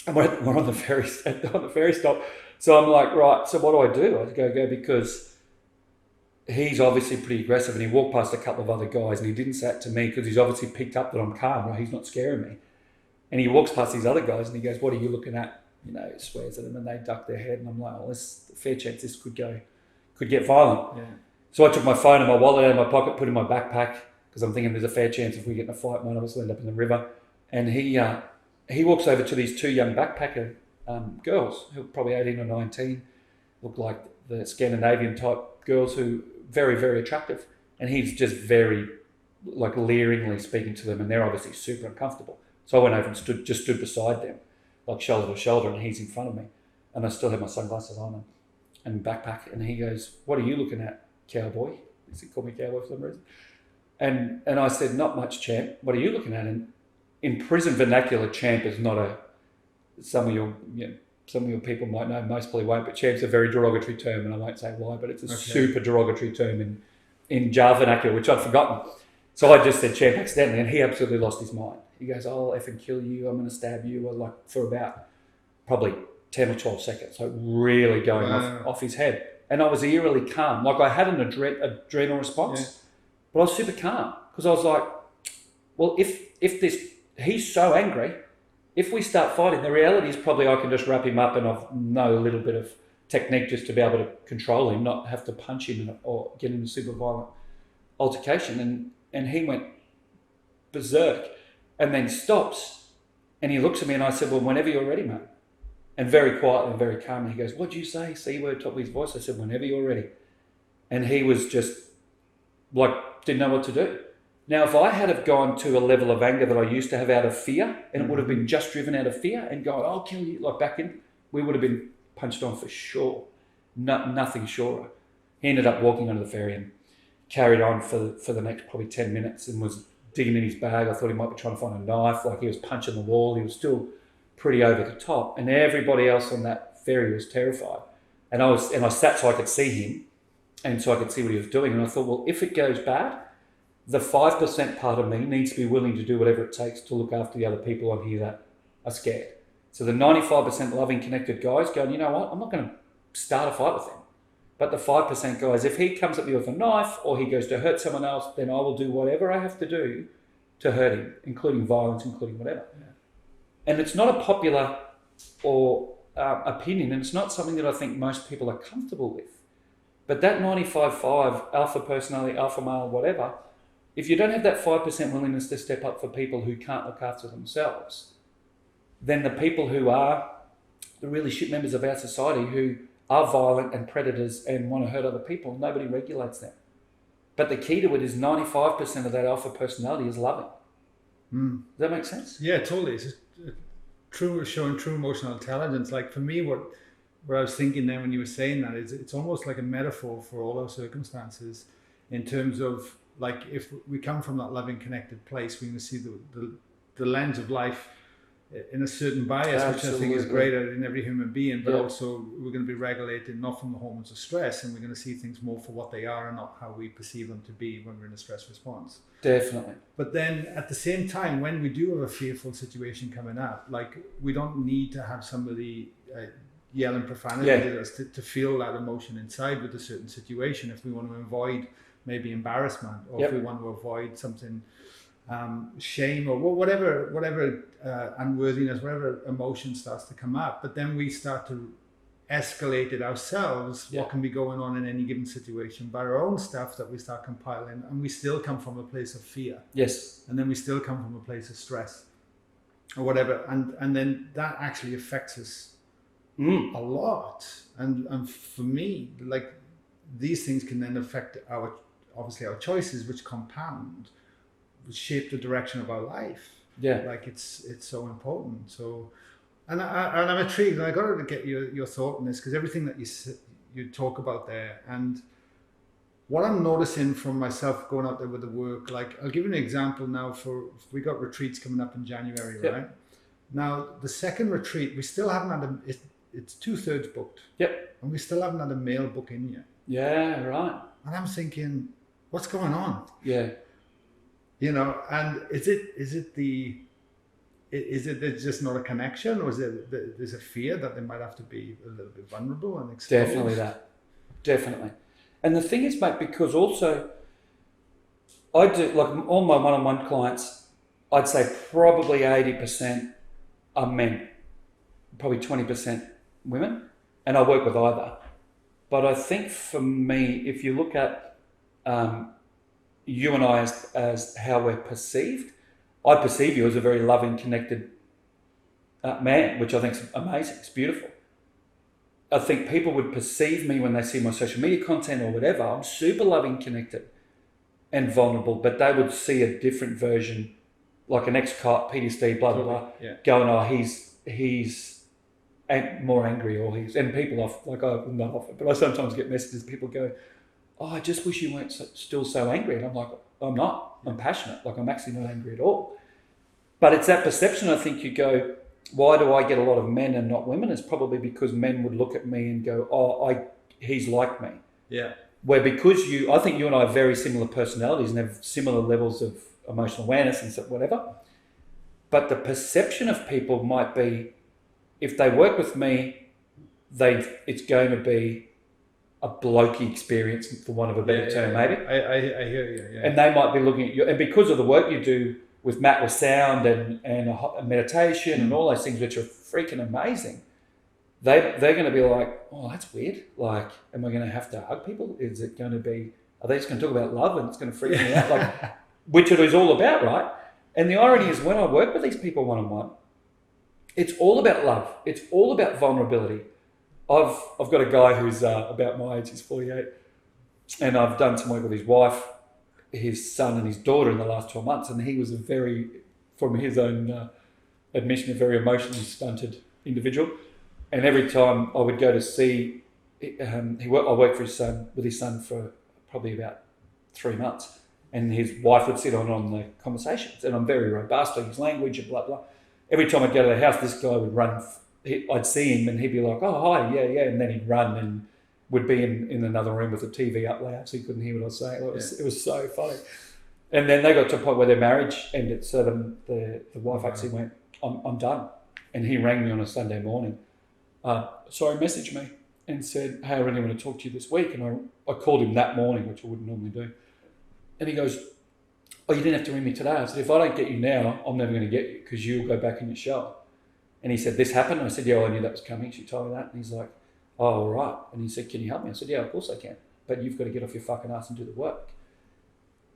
and we're on the ferry stop. So I'm like, right, so what do? I go because he's obviously pretty aggressive, and he walked past a couple of other guys, and he didn't say it to me because he's obviously picked up that I'm calm, right? He's not scaring me. And he walks past these other guys, and he goes, what are you looking at? You know, swears at them, and they duck their head, and I'm like, well, there's a fair chance this could get violent. Yeah. So I took my phone and my wallet out of my pocket, put it in my backpack, because I'm thinking there's a fair chance if we get in a fight, one of us will end up in the river. And he walks over to these two young backpacker girls, who are probably 18 or 19, look like the Scandinavian type girls, who very, very attractive. And he's just very, like, leeringly speaking to them, and they're obviously super uncomfortable. So I went over and stood beside them, like shoulder to shoulder, and he's in front of me. And I still have my sunglasses on and backpack. And he goes, what are you looking at, cowboy? He called me cowboy for some reason. And I said, not much, champ. What are you looking at? And in prison vernacular, champ is not some of your people might know, most probably won't, but champ's a very derogatory term, and I won't say why, but it's a super derogatory term in Java vernacular, which I'd forgotten. So I just said champ accidentally, and he absolutely lost his mind. He goes, I'll effing kill you, I'm going to stab you, or like for about probably 10 or 12 seconds, like really going off his head. And I was eerily calm. Like I had an adrenal response, but I was super calm because I was like, well, if he's so angry, if we start fighting, the reality is probably I can just wrap him up and I know a little bit of technique just to be able to control him, not have to punch him or get in a super violent altercation. And he went berserk and then stops and he looks at me and I said, well, whenever you're ready, mate. And very quietly and very calmly, he goes, what'd you say? C-word, top of his voice. I said, whenever you're ready. And he was just like, didn't know what to do. Now, if I had have gone to a level of anger that I used to have out of fear, and it would have been just driven out of fear and going, I'll kill you, like back in, we would have been punched on for sure. Nothing surer. He ended up walking onto the ferry and carried on for the next probably 10 minutes and was digging in his bag. I thought he might be trying to find a knife, like he was punching the wall. He was still pretty over the top, and everybody else on that ferry was terrified. And I sat so I could see him, and so I could see what he was doing. And I thought, well, if it goes bad, the 5% part of me needs to be willing to do whatever it takes to look after the other people on here that are scared. So the 95% loving, connected guys going, you know what, I'm not going to start a fight with him. But the 5% guys, if he comes at me with a knife or he goes to hurt someone else, then I will do whatever I have to do to hurt him, including violence, including whatever. Yeah. And it's not a popular or opinion, and it's not something that I think most people are comfortable with. But that 95-5, alpha personality, alpha male, whatever, if you don't have that 5% willingness to step up for people who can't look after themselves, then the people who are the really shit members of our society who are violent and predators and want to hurt other people, nobody regulates them. But the key to it is 95% of that alpha personality is loving. Does that make sense? Yeah, totally. It's showing true emotional intelligence. Like for me, what I was thinking then when you were saying that is it's almost like a metaphor for all our circumstances in terms of like if we come from that loving, connected place, we can see the lens of life in a certain bias, which I think is greater in every human being, but also we're going to be regulated not from the hormones of stress, and we're going to see things more for what they are and not how we perceive them to be when we're in a stress response. Definitely. But then at the same time, when we do have a fearful situation coming up, like we don't need to have somebody yelling profanity at us to feel that emotion inside with a certain situation. If we want to avoid maybe embarrassment, or if we want to avoid something, shame or whatever unworthiness, whatever emotion starts to come up, but then we start to escalate it ourselves, Yeah. what can be going on in any given situation, by our own stuff that we start compiling, and we still come from a place of fear, Yes. and then we still come from a place of stress or whatever, and then that actually affects us Mm. a lot. And for me, like, these things can then affect our choices, which compound, which shape the direction of our life. Yeah. Like, it's so important. So, and I'm intrigued, and I got to get your thought on this, because everything that you talk about there, and what I'm noticing from myself going out there with the work, like, I'll give you an example now. We got retreats coming up in January, Yep. right? Now, the second retreat, we still haven't had it's 2/3 booked. Yep. And we still haven't had a male book in yet. Yeah, right. And I'm thinking, what's going on? Yeah. You know, and is it there's just not a connection, or is it there's a fear that they might have to be a little bit vulnerable and exposed? Definitely that. Definitely. And the thing is, mate, because also I do, like, all my one-on-one clients, I'd say probably 80% are men, probably 20% women, and I work with either. But I think for me, if you look at you and I as how we're perceived, I perceive you as a very loving, connected man, which I think is amazing. It's beautiful. I think people would perceive me when they see my social media content or whatever. I'm super loving, connected, and vulnerable, but they would see a different version, like an ex-cop, PTSD, blah, blah, blah, Yeah. going, oh, he's more angry, or and people off, like, I'm not often, but I sometimes get messages, people go, oh, I just wish you weren't still so angry. And I'm like, I'm not. I'm passionate. Like, I'm actually not angry at all. But it's that perception, I think. You go, why do I get a lot of men and not women? It's probably because men would look at me and go, oh, he's like me. Yeah. Where because I think you and I have very similar personalities and have similar levels of emotional awareness and whatever. But the perception of people might be, if they work with me, it's going to be a blokey experience, for want of a better term, maybe. I hear you. Yeah. And they might be looking at you, and because of the work you do with Matt, with sound and meditation and all those things, which are freaking amazing, they're going to be like, oh, that's weird. Like, am I going to have to hug people? Is it going to be? Are they just going to talk about love and it's going to freak me out? Like, which it is all about, right? And the irony is, when I work with these people one-on-one, it's all about love. It's all about vulnerability. I've got a guy who's about my age. He's 48, and I've done some work with his wife, his son, and his daughter in the last 12 months. And he was from his own admission, a very emotionally stunted individual. And every time I would go to see, I worked with his son for probably about 3 months, and his wife would sit on the conversations, and I'm very robust on his language and blah blah. Every time I'd go to the house, this guy would run. I'd see him and he'd be like, oh, hi, yeah, and then he'd run and would be in another room with the TV up loud so he couldn't hear what I was saying. It was so funny. And then they got to a point where their marriage ended, so the wife actually went, I'm done. And he rang me on a Sunday morning, messaged me and said, hey, I really want to talk to you this week. And I called him that morning, which I wouldn't normally do. And he goes, oh, you didn't have to ring me today. I said, if I don't get you now, I'm never going to get you, because you'll go back in your shell. And he said, this happened? And I said, yeah, well, I knew that was coming. She told me that. And he's like, oh, all right. And he said, can you help me? I said, yeah, of course I can. But you've got to get off your fucking ass and do the work.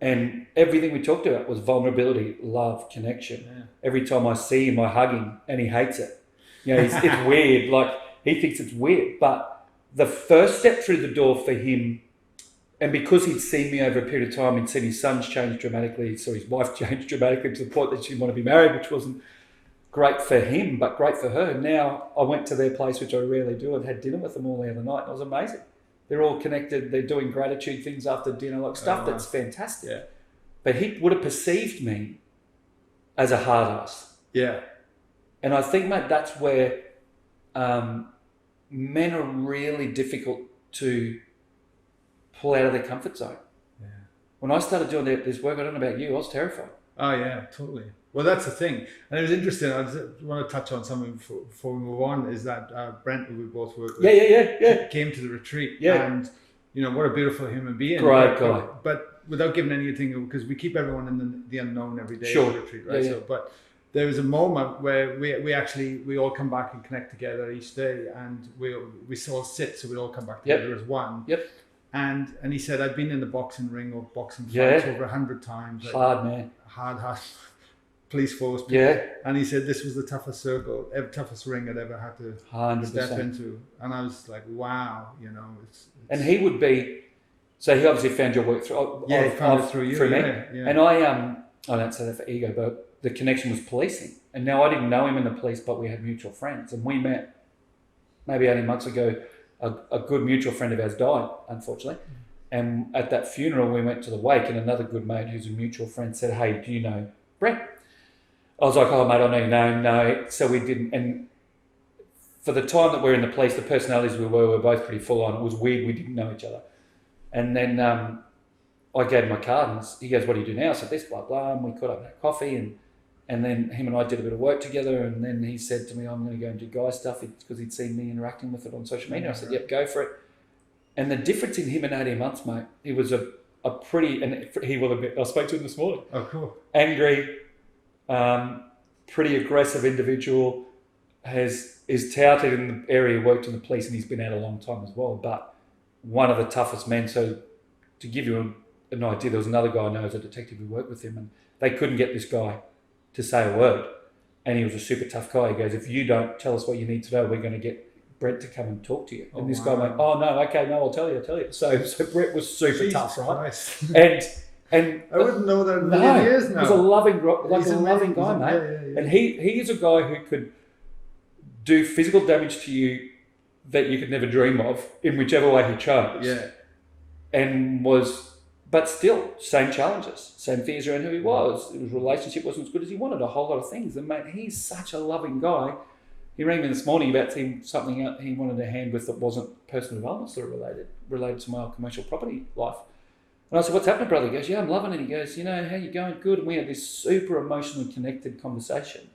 And everything we talked about was vulnerability, love, connection. Yeah. Every time I see him, I hug him, and he hates it. You know, it's weird. Like, he thinks it's weird. But the first step through the door for him, and because he'd seen me over a period of time, he'd seen his son's change dramatically, he saw his wife change dramatically to the point that she didn't want to be married, which wasn't great for him, but great for her. Now I went to their place, which I rarely do, and had dinner with them all the other night. And it was amazing. They're all connected. They're doing gratitude things after dinner, like stuff that's fantastic. Yeah. But he would have perceived me as a hard ass. Yeah. And I think, mate, that's where men are really difficult to pull out of their comfort zone. Yeah. When I started doing this work, I don't know about you, I was terrified. Oh yeah, totally. Well, that's the thing. And it was interesting. I just want to touch on something before we move on, is that Brent, who we both work with, came to the retreat. Yeah. And, you know, what a beautiful human being. Great guy. But without giving anything, because we keep everyone in the unknown every day sure. at the retreat, right? Yeah. So, there was a moment where we all come back and connect together each day, and we all sit, so we all come back together as one. Yep. And he said, I've been in the boxing ring or boxing fights over 100 times. Hard, man. Hard police force. People. Yeah. And he said this was the toughest toughest ring I'd ever had to 100%. step into. And I was like, wow, you know. It's and he would be, so he obviously found your work through. He found it through you. Through me. Yeah. And I don't say that for ego, but the connection was policing. And now I didn't know him in the police, but we had mutual friends. And we met maybe 18 months ago. A good mutual friend of ours died, unfortunately. And at that funeral, we went to the wake, and another good mate who's a mutual friend said, hey, do you know Brett? I was like, oh, mate, I know you know. No. So we didn't. And for the time that we were in the police, the personalities we were both pretty full on. It was weird. We didn't know each other. And then I gave him my card, and he goes, what do you do now? I said, this, blah, blah. And we caught up and had coffee, and then him and I did a bit of work together, and then he said to me, I'm going to go and do guy stuff because he'd seen me interacting with it on social media. I said, yep, go for it. And the difference in him in 18 months, mate, he was a pretty, and he will admit, I spoke to him this morning. Oh, cool. Angry, pretty aggressive individual, is touted in the area, worked in the police, and he's been out a long time as well, but one of the toughest men. So to give you an idea, there was another guy I know as a detective who worked with him, and they couldn't get this guy to say a word, and he was a super tough guy. He goes, if you don't tell us what you need to know, we're going to get Brett to come and talk to you. And this guy went, oh no, okay, no, I'll tell you. So Brett was super tough, right? And I wouldn't know that in a million years now. He was a loving guy, mate. Yeah. And he is a guy who could do physical damage to you that you could never dream of in whichever way he chose. Yeah. But still, same challenges, same fears around who he was. His relationship wasn't as good as he wanted, a whole lot of things. And mate, he's such a loving guy. He rang me this morning about something out he wanted a hand with that wasn't personal development sort of related to my commercial property life. And I said, what's happening, brother? He goes, yeah, I'm loving it. He goes, you know, how you going? Good. And we had this super emotionally connected conversation,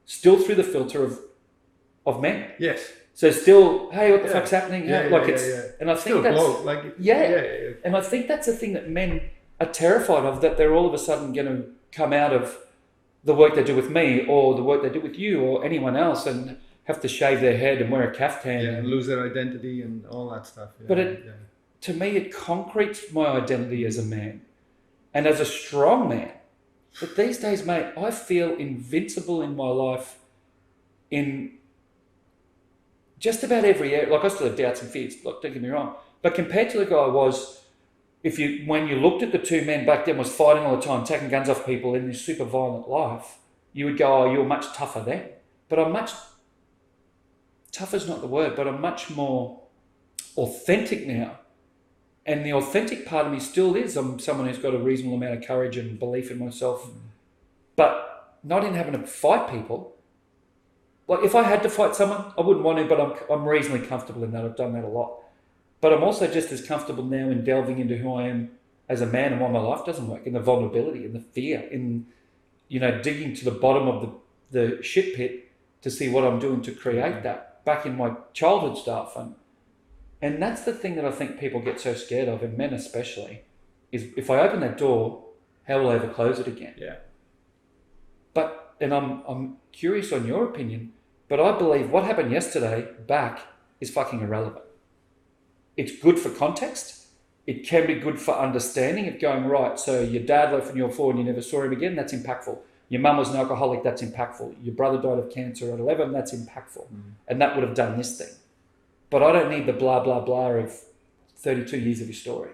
still through the filter of men. Yes. So still, hey, what the fuck's happening? And I think still that's and I think that's a thing that men are terrified of, that they're all of a sudden going to come out of the work they do with me or the work they do with you or anyone else and have to shave their head and wear a caftan and lose their identity and all that stuff. Yeah. But to me, it concretes my identity as a man and as a strong man. But these days, mate, I feel invincible in my life in just about every area. Like, I still have doubts and fears, like, don't get me wrong. But compared to the guy I was, when you looked at the two men back then was fighting all the time, taking guns off people in this super violent life, you would go, oh, you're much tougher then. But tougher's not the word, but I'm much more authentic now. And the authentic part of me still is, I'm someone who's got a reasonable amount of courage and belief in myself, but not in having to fight people. Like, if I had to fight someone, I wouldn't want to, but I'm reasonably comfortable in that. I've done that a lot. But I'm also just as comfortable now in delving into who I am as a man and why my life doesn't work, in the vulnerability and the fear, in, you know, digging to the bottom of the shit pit to see what I'm doing to create that back in my childhood stuff. And that's the thing that I think people get so scared of, and men especially, is if I open that door, how will I ever close it again? Yeah. But, and I'm curious on your opinion, but I believe what happened yesterday back is fucking irrelevant. It's good for context. It can be good for understanding of going, right, so your dad left when you were 4 and you never saw him again, that's impactful. Your mum was an alcoholic, that's impactful. Your brother died of cancer at 11, that's impactful. And that would have done this thing. But I don't need the blah, blah, blah of 32 years of your story.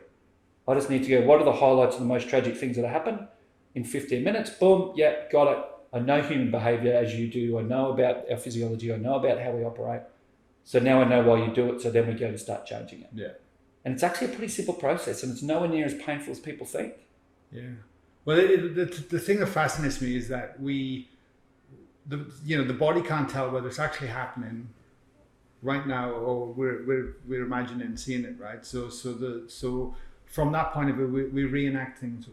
I just need to go, what are the highlights of the most tragic things that have happened? In 15 minutes, boom, yeah, got it. I know human behaviour as you do. I know about our physiology. I know about how we operate. So now I know why you do it. So then we go to start changing it. Yeah. And it's actually a pretty simple process, and it's nowhere near as painful as people think. Yeah. Well, the thing that fascinates me is that the body can't tell whether it's actually happening right now or we're imagining seeing it, right? So from that point of view, we reenact things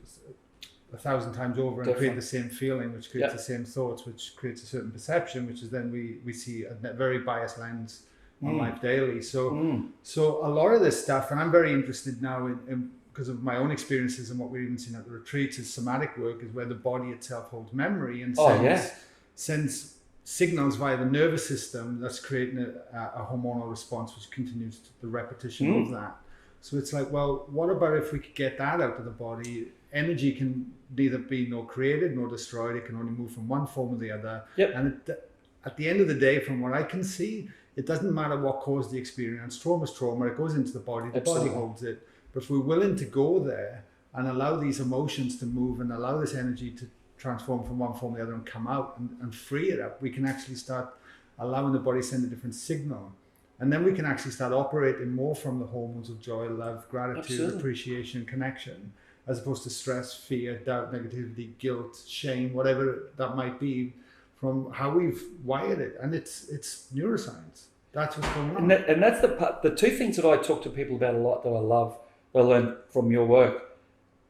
1,000 times over and create the same feeling, which creates the same thoughts, which creates a certain perception, which is then we see a very biased lens on life daily. So a lot of this stuff, and I'm very interested now in because of my own experiences and what we're even seeing at the retreats, is somatic work, is where the body itself holds memory and sends signals via the nervous system that's creating a hormonal response, which continues the repetition of that. So it's like, well, what about if we could get that out of the body? Energy can neither be nor created nor destroyed. It can only move from one form or the other. Yep. And at the end of the day, from what I can see, it doesn't matter what caused the experience. Trauma is trauma. It goes into the body. The body holds it. But if we're willing to go there and allow these emotions to move and allow this energy to transform from one form to the other and come out and free it up, we can actually start allowing the body to send a different signal. And then we can actually start operating more from the hormones of joy, love, gratitude, appreciation, connection, as opposed to stress, fear, doubt, negativity, guilt, shame, whatever that might be, from how we've wired it. And it's neuroscience. That's what's going on. And that's the two things that I talk to people about a lot that I love, that I learned from your work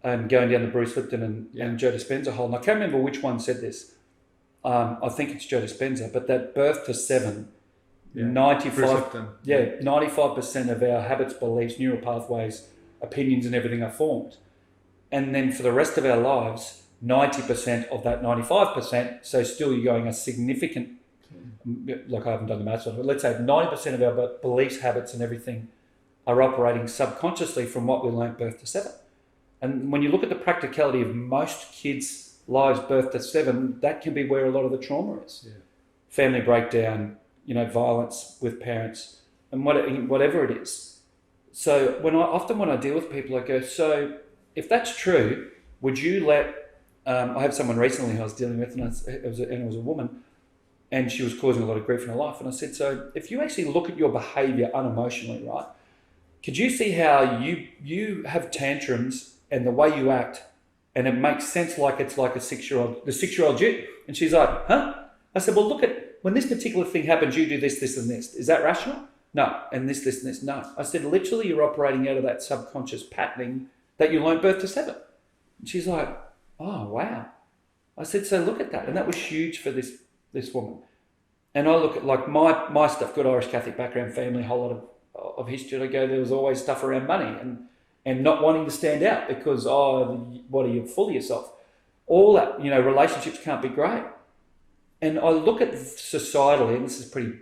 and going down the Bruce Lipton and Joe Dispenza hole. And I can't remember which one said this. I think it's Joe Dispenza, but that birth to 7, 95% of our habits, beliefs, neural pathways, opinions and everything are formed. And then for the rest of our lives, 90% of that 95%, so still you're going a significant, like I haven't done the maths on it, but let's say 90% of our beliefs, habits and everything are operating subconsciously from what we learned birth to 7. And when you look at the practicality of most kids' lives birth to 7, that can be where a lot of the trauma is. Yeah. Family breakdown, violence with parents and whatever it is. So when I deal with people, I go, so if that's true, would you let, I had someone recently who I was dealing with and it was a woman and she was causing a lot of grief in her life. And I said, so if you actually look at your behavior unemotionally, right, could you see how you have tantrums and the way you act and it makes sense like it's like the 6-year-old you? And she's like, huh? I said, well, look at, when this particular thing happens, you do this, this and this. Is that rational? No. And this and this, no. I said, literally you're operating out of that subconscious patterning that you learned birth to 7. And she's like, oh, wow. I said, so look at that. And that was huge for this woman. And I look at like my stuff, good Irish Catholic background, family, whole lot of history. And I go, there was always stuff around money and not wanting to stand out because, what are you, full of yourself? All that, relationships can't be great. And I look at societally, and this is pretty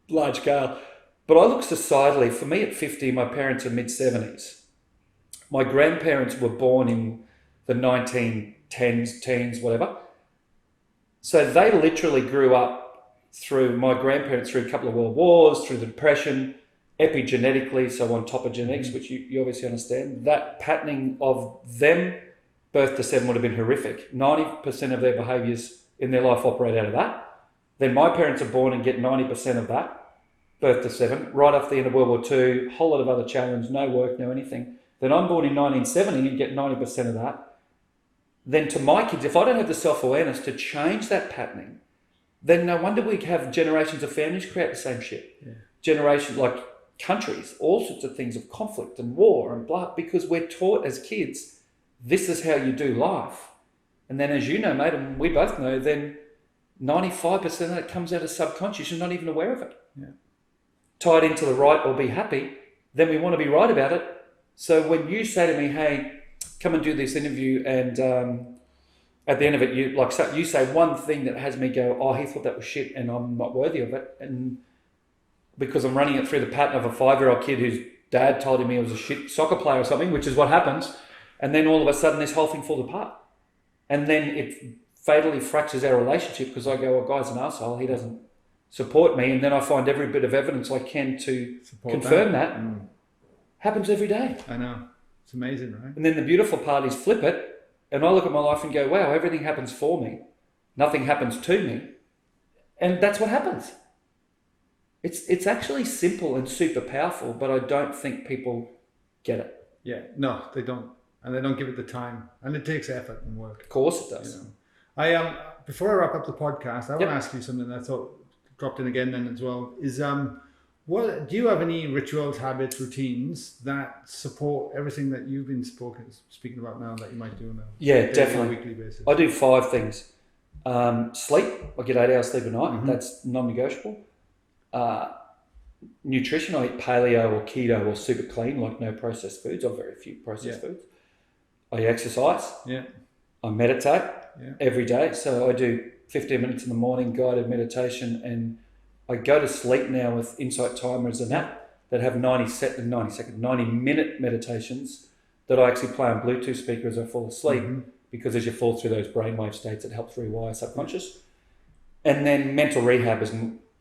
large scale, but I look societally, for me at 50, my parents are mid-70s. My grandparents were born in the 1910s, teens, whatever. So they literally grew up through, my grandparents through a couple of world wars, through the Depression, epigenetically, so on top of genetics, which you obviously understand, that patterning of them, birth to 7 would have been horrific. 90% of their behaviours in their life operate out of that. Then my parents are born and get 90% of that, birth to 7, right after the end of World War II, whole lot of other challenge, no work, no anything. Then I'm born in 1970 and get 90% of that. Then to my kids, if I don't have the self-awareness to change that patterning, then no wonder we have generations of families create the same shit. Yeah. Generations like countries, all sorts of things of conflict and war and blah, because we're taught as kids, this is how you do life. And then as you know, mate, and we both know, then 95% of it comes out of subconscious. You're not even aware of it. Yeah. Tied into the right or be happy, then we want to be right about it. So when you say to me, hey, come and do this interview and at the end of it, you say one thing that has me go, oh, he thought that was shit and I'm not worthy of it. And because I'm running it through the pattern of a 5-year-old kid whose dad told him he was a shit soccer player or something, which is what happens. And then all of a sudden this whole thing falls apart. And then it fatally fractures our relationship because I go, well, guy's an arsehole, he doesn't support me. And then I find every bit of evidence I can to confirm that. Happens every day. I know. It's amazing, right? And then the beautiful part is flip it. And I look at my life and go, wow, everything happens for me. Nothing happens to me. And that's what happens. It's actually simple and super powerful, but I don't think people get it. Yeah, no, they don't. And they don't give it the time. And it takes effort and work. Of course it does. I before I wrap up the podcast, I want to ask you something that I thought dropped in again then as well. Is what do you have any rituals, habits, routines that support everything that you've been speaking about now that you might do on a definitely weekly basis? I do 5 things. Sleep. I get 8 hours sleep a night. Mm-hmm. That's non-negotiable. Nutrition. I eat paleo or keto or super clean, like no processed foods or very few processed foods. I exercise. Yeah. I meditate every day. So I do 15 minutes in the morning, guided meditation, and I go to sleep now with Insight Timers and that have 90-minute meditations that I actually play on Bluetooth speaker as I fall asleep, because as you fall through those brainwave states, it helps rewire subconscious. And then mental rehab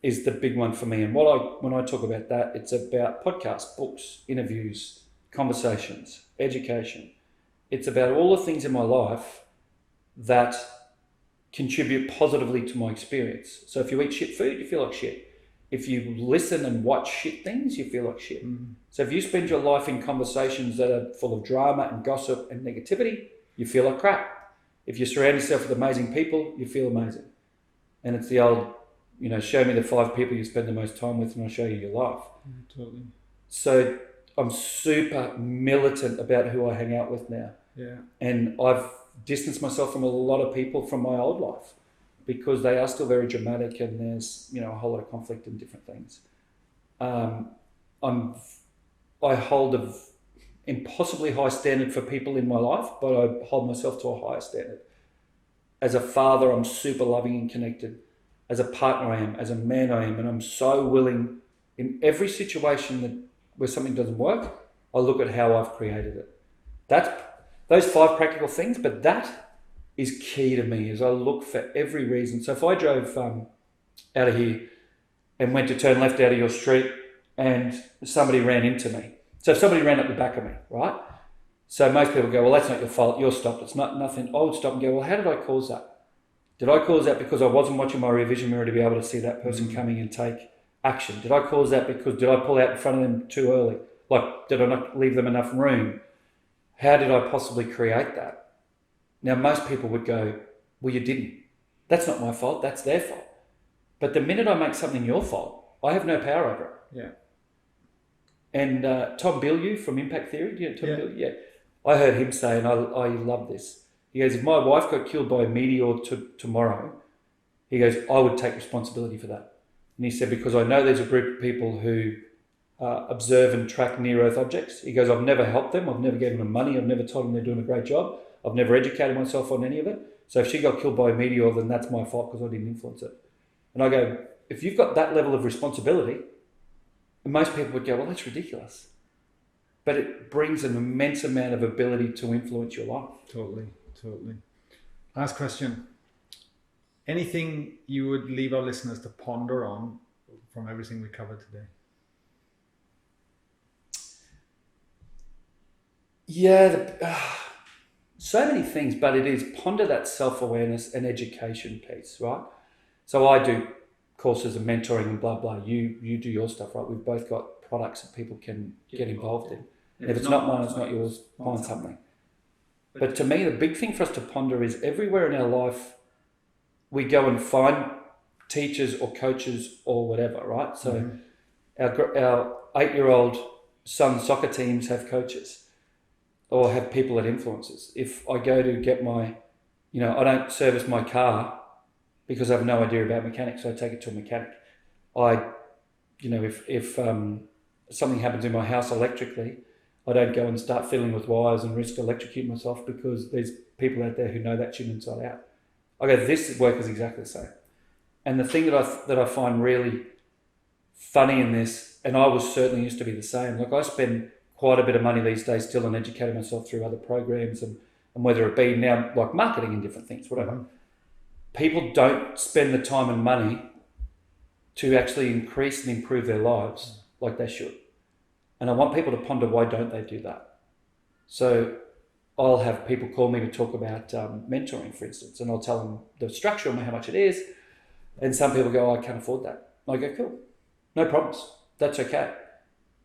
is the big one for me. And when I talk about that, it's about podcasts, books, interviews, conversations, education. It's about all the things in my life that contribute positively to my experience. So if you eat shit food, you feel like shit. If you listen and watch shit things, you feel like shit. So if you spend your life in conversations that are full of drama and gossip and negativity, you feel like crap. If you surround yourself with amazing people, you feel amazing. And it's the old, show me the 5 people you spend the most time with and I'll show you your life. Totally. So I'm super militant about who I hang out with now. Yeah. And I've distanced myself from a lot of people from my old life because they are still very dramatic and there's, a whole lot of conflict and different things. I hold an impossibly high standard for people in my life, but I hold myself to a higher standard. As a father, I'm super loving and connected. As a partner, I am. As a man, I am. And I'm so willing in every situation where something doesn't work, I look at how I've created it. Those 5 practical things, but that is key to me, is I look for every reason. So if I drove out of here and went to turn left out of your street and somebody ran into me. So if somebody ran up the back of me, right? So most people go, well, that's not your fault. You're stopped. It's not nothing. I would stop and go, well, how did I cause that? Did I cause that because I wasn't watching my rear vision mirror to be able to see that person coming and take action? Did I cause that because did I pull out in front of them too early? Like, did I not leave them enough room? How did I possibly create that? Now, most people would go, well, you didn't. That's not my fault. That's their fault. But the minute I make something your fault, I have no power over it. Yeah. And Tom Bilyeu from Impact Theory, do you know Tom Bilyeu? Yeah. I heard him say, and I love this. He goes, if my wife got killed by a meteor tomorrow, he goes, I would take responsibility for that. And he said, because I know there's a group of people who observe and track near-Earth objects. He goes, I've never helped them. I've never given them money. I've never told them they're doing a great job. I've never educated myself on any of it. So if she got killed by a meteor, then that's my fault because I didn't influence it. And I go, if you've got that level of responsibility, and most people would go, well, that's ridiculous. But it brings an immense amount of ability to influence your life. Totally. Last question. Anything you would leave our listeners to ponder on from everything we covered today? Yeah, so many things, but it is ponder that self-awareness and education piece, right? So I do courses and mentoring and blah, blah. You do your stuff, right? We've both got products that people can get involved in. If it's not mine, it's not yours, find something. But to me, the big thing for us to ponder is everywhere in our life, we go and find teachers or coaches or whatever, right? So our 8-year-old son's soccer teams have coaches or have people that influences. If I go to get my, I don't service my car because I have no idea about mechanics, so I take it to a mechanic. If something happens in my house electrically, I don't go and start fiddling with wires and risk electrocuting myself because there's people out there who know that shit inside out. I go, this work is exactly the same. And the thing that I find really funny in this, and I was certainly used to be the same, like I spend quite a bit of money these days still on educating myself through other programs and whether it be now like marketing and different things, whatever. People don't spend the time and money to actually increase and improve their lives like they should. And I want people to ponder, why don't they do that? So I'll have people call me to talk about mentoring, for instance, and I'll tell them the structure and how much it is. And some people go, I can't afford that. I go, cool, no problems, that's okay.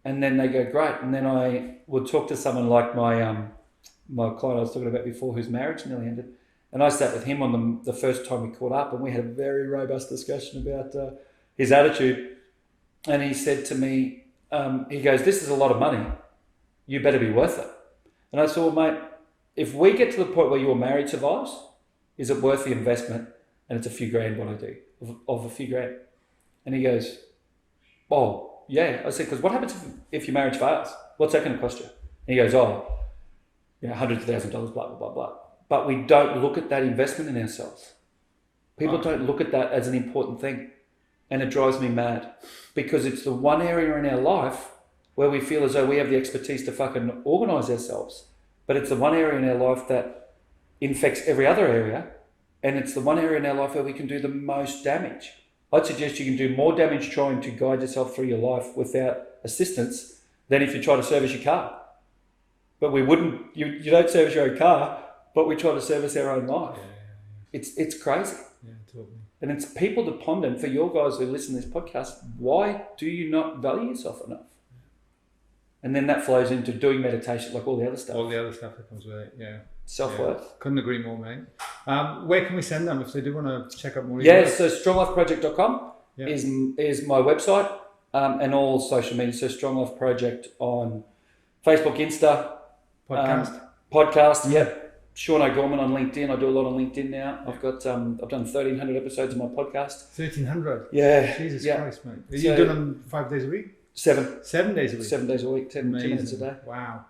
And then they go, great. And then I would talk to someone like my client I was talking about before, whose marriage nearly ended. And I sat with him on the first time we caught up, and we had a very robust discussion about his attitude. And he said to me, he goes, this is a lot of money. You better be worth it. And I said, well, mate, if we get to the point where your marriage survives, is it worth the investment? And it's a few grand what I do, of a few grand. And he goes, oh, yeah. I said, because what happens if your marriage fails? What's that going to cost you? And he goes, hundreds of thousands of dollars, blah, blah, blah, blah. But we don't look at that investment in ourselves. People don't look at that as an important thing. And it drives me mad because it's the one area in our life where we feel as though we have the expertise to fucking organise ourselves. But it's the one area in our life that infects every other area. And it's the one area in our life where we can do the most damage. I'd suggest you can do more damage trying to guide yourself through your life without assistance than if you try to service your car. But we wouldn't, you don't service your own car, but we try to service our own life. It's crazy. Yeah, totally. And it's people to ponder. And for your guys who listen to this podcast, why do you not value yourself enough? And then that flows into doing meditation, like all the other stuff. All the other stuff that comes with it, yeah. Self-worth. Yeah. Couldn't agree more, mate. Where can we send them if they do want to check out more? Yeah, so stronglifeproject.com is my website, and all social media. So Strong Life Project on Facebook, Insta, podcast. Yep. Shaun O'Gorman on LinkedIn. I do a lot on LinkedIn now. I've got I've done 1,300 episodes of my podcast. 1,300. Yeah. Jesus yeah. Christ, mate. Are you doing them 5 days a week? 7. 7 days a week. 7 days a week. 10 minutes a day. Wow.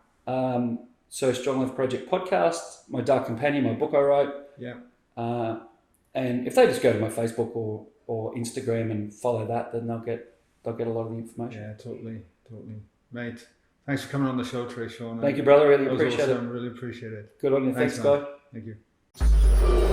So Strong Life Project podcast, my Dark Companion, my book I wrote. Yeah. And if they just go to my Facebook or Instagram and follow that, then they'll get a lot of the information. Yeah, totally, mate. Thanks for coming on the show today, Shaun. Thank you, brother. Really That was appreciate awesome. it. Really appreciate it. Good on you. Thanks, man. guy. Thank you.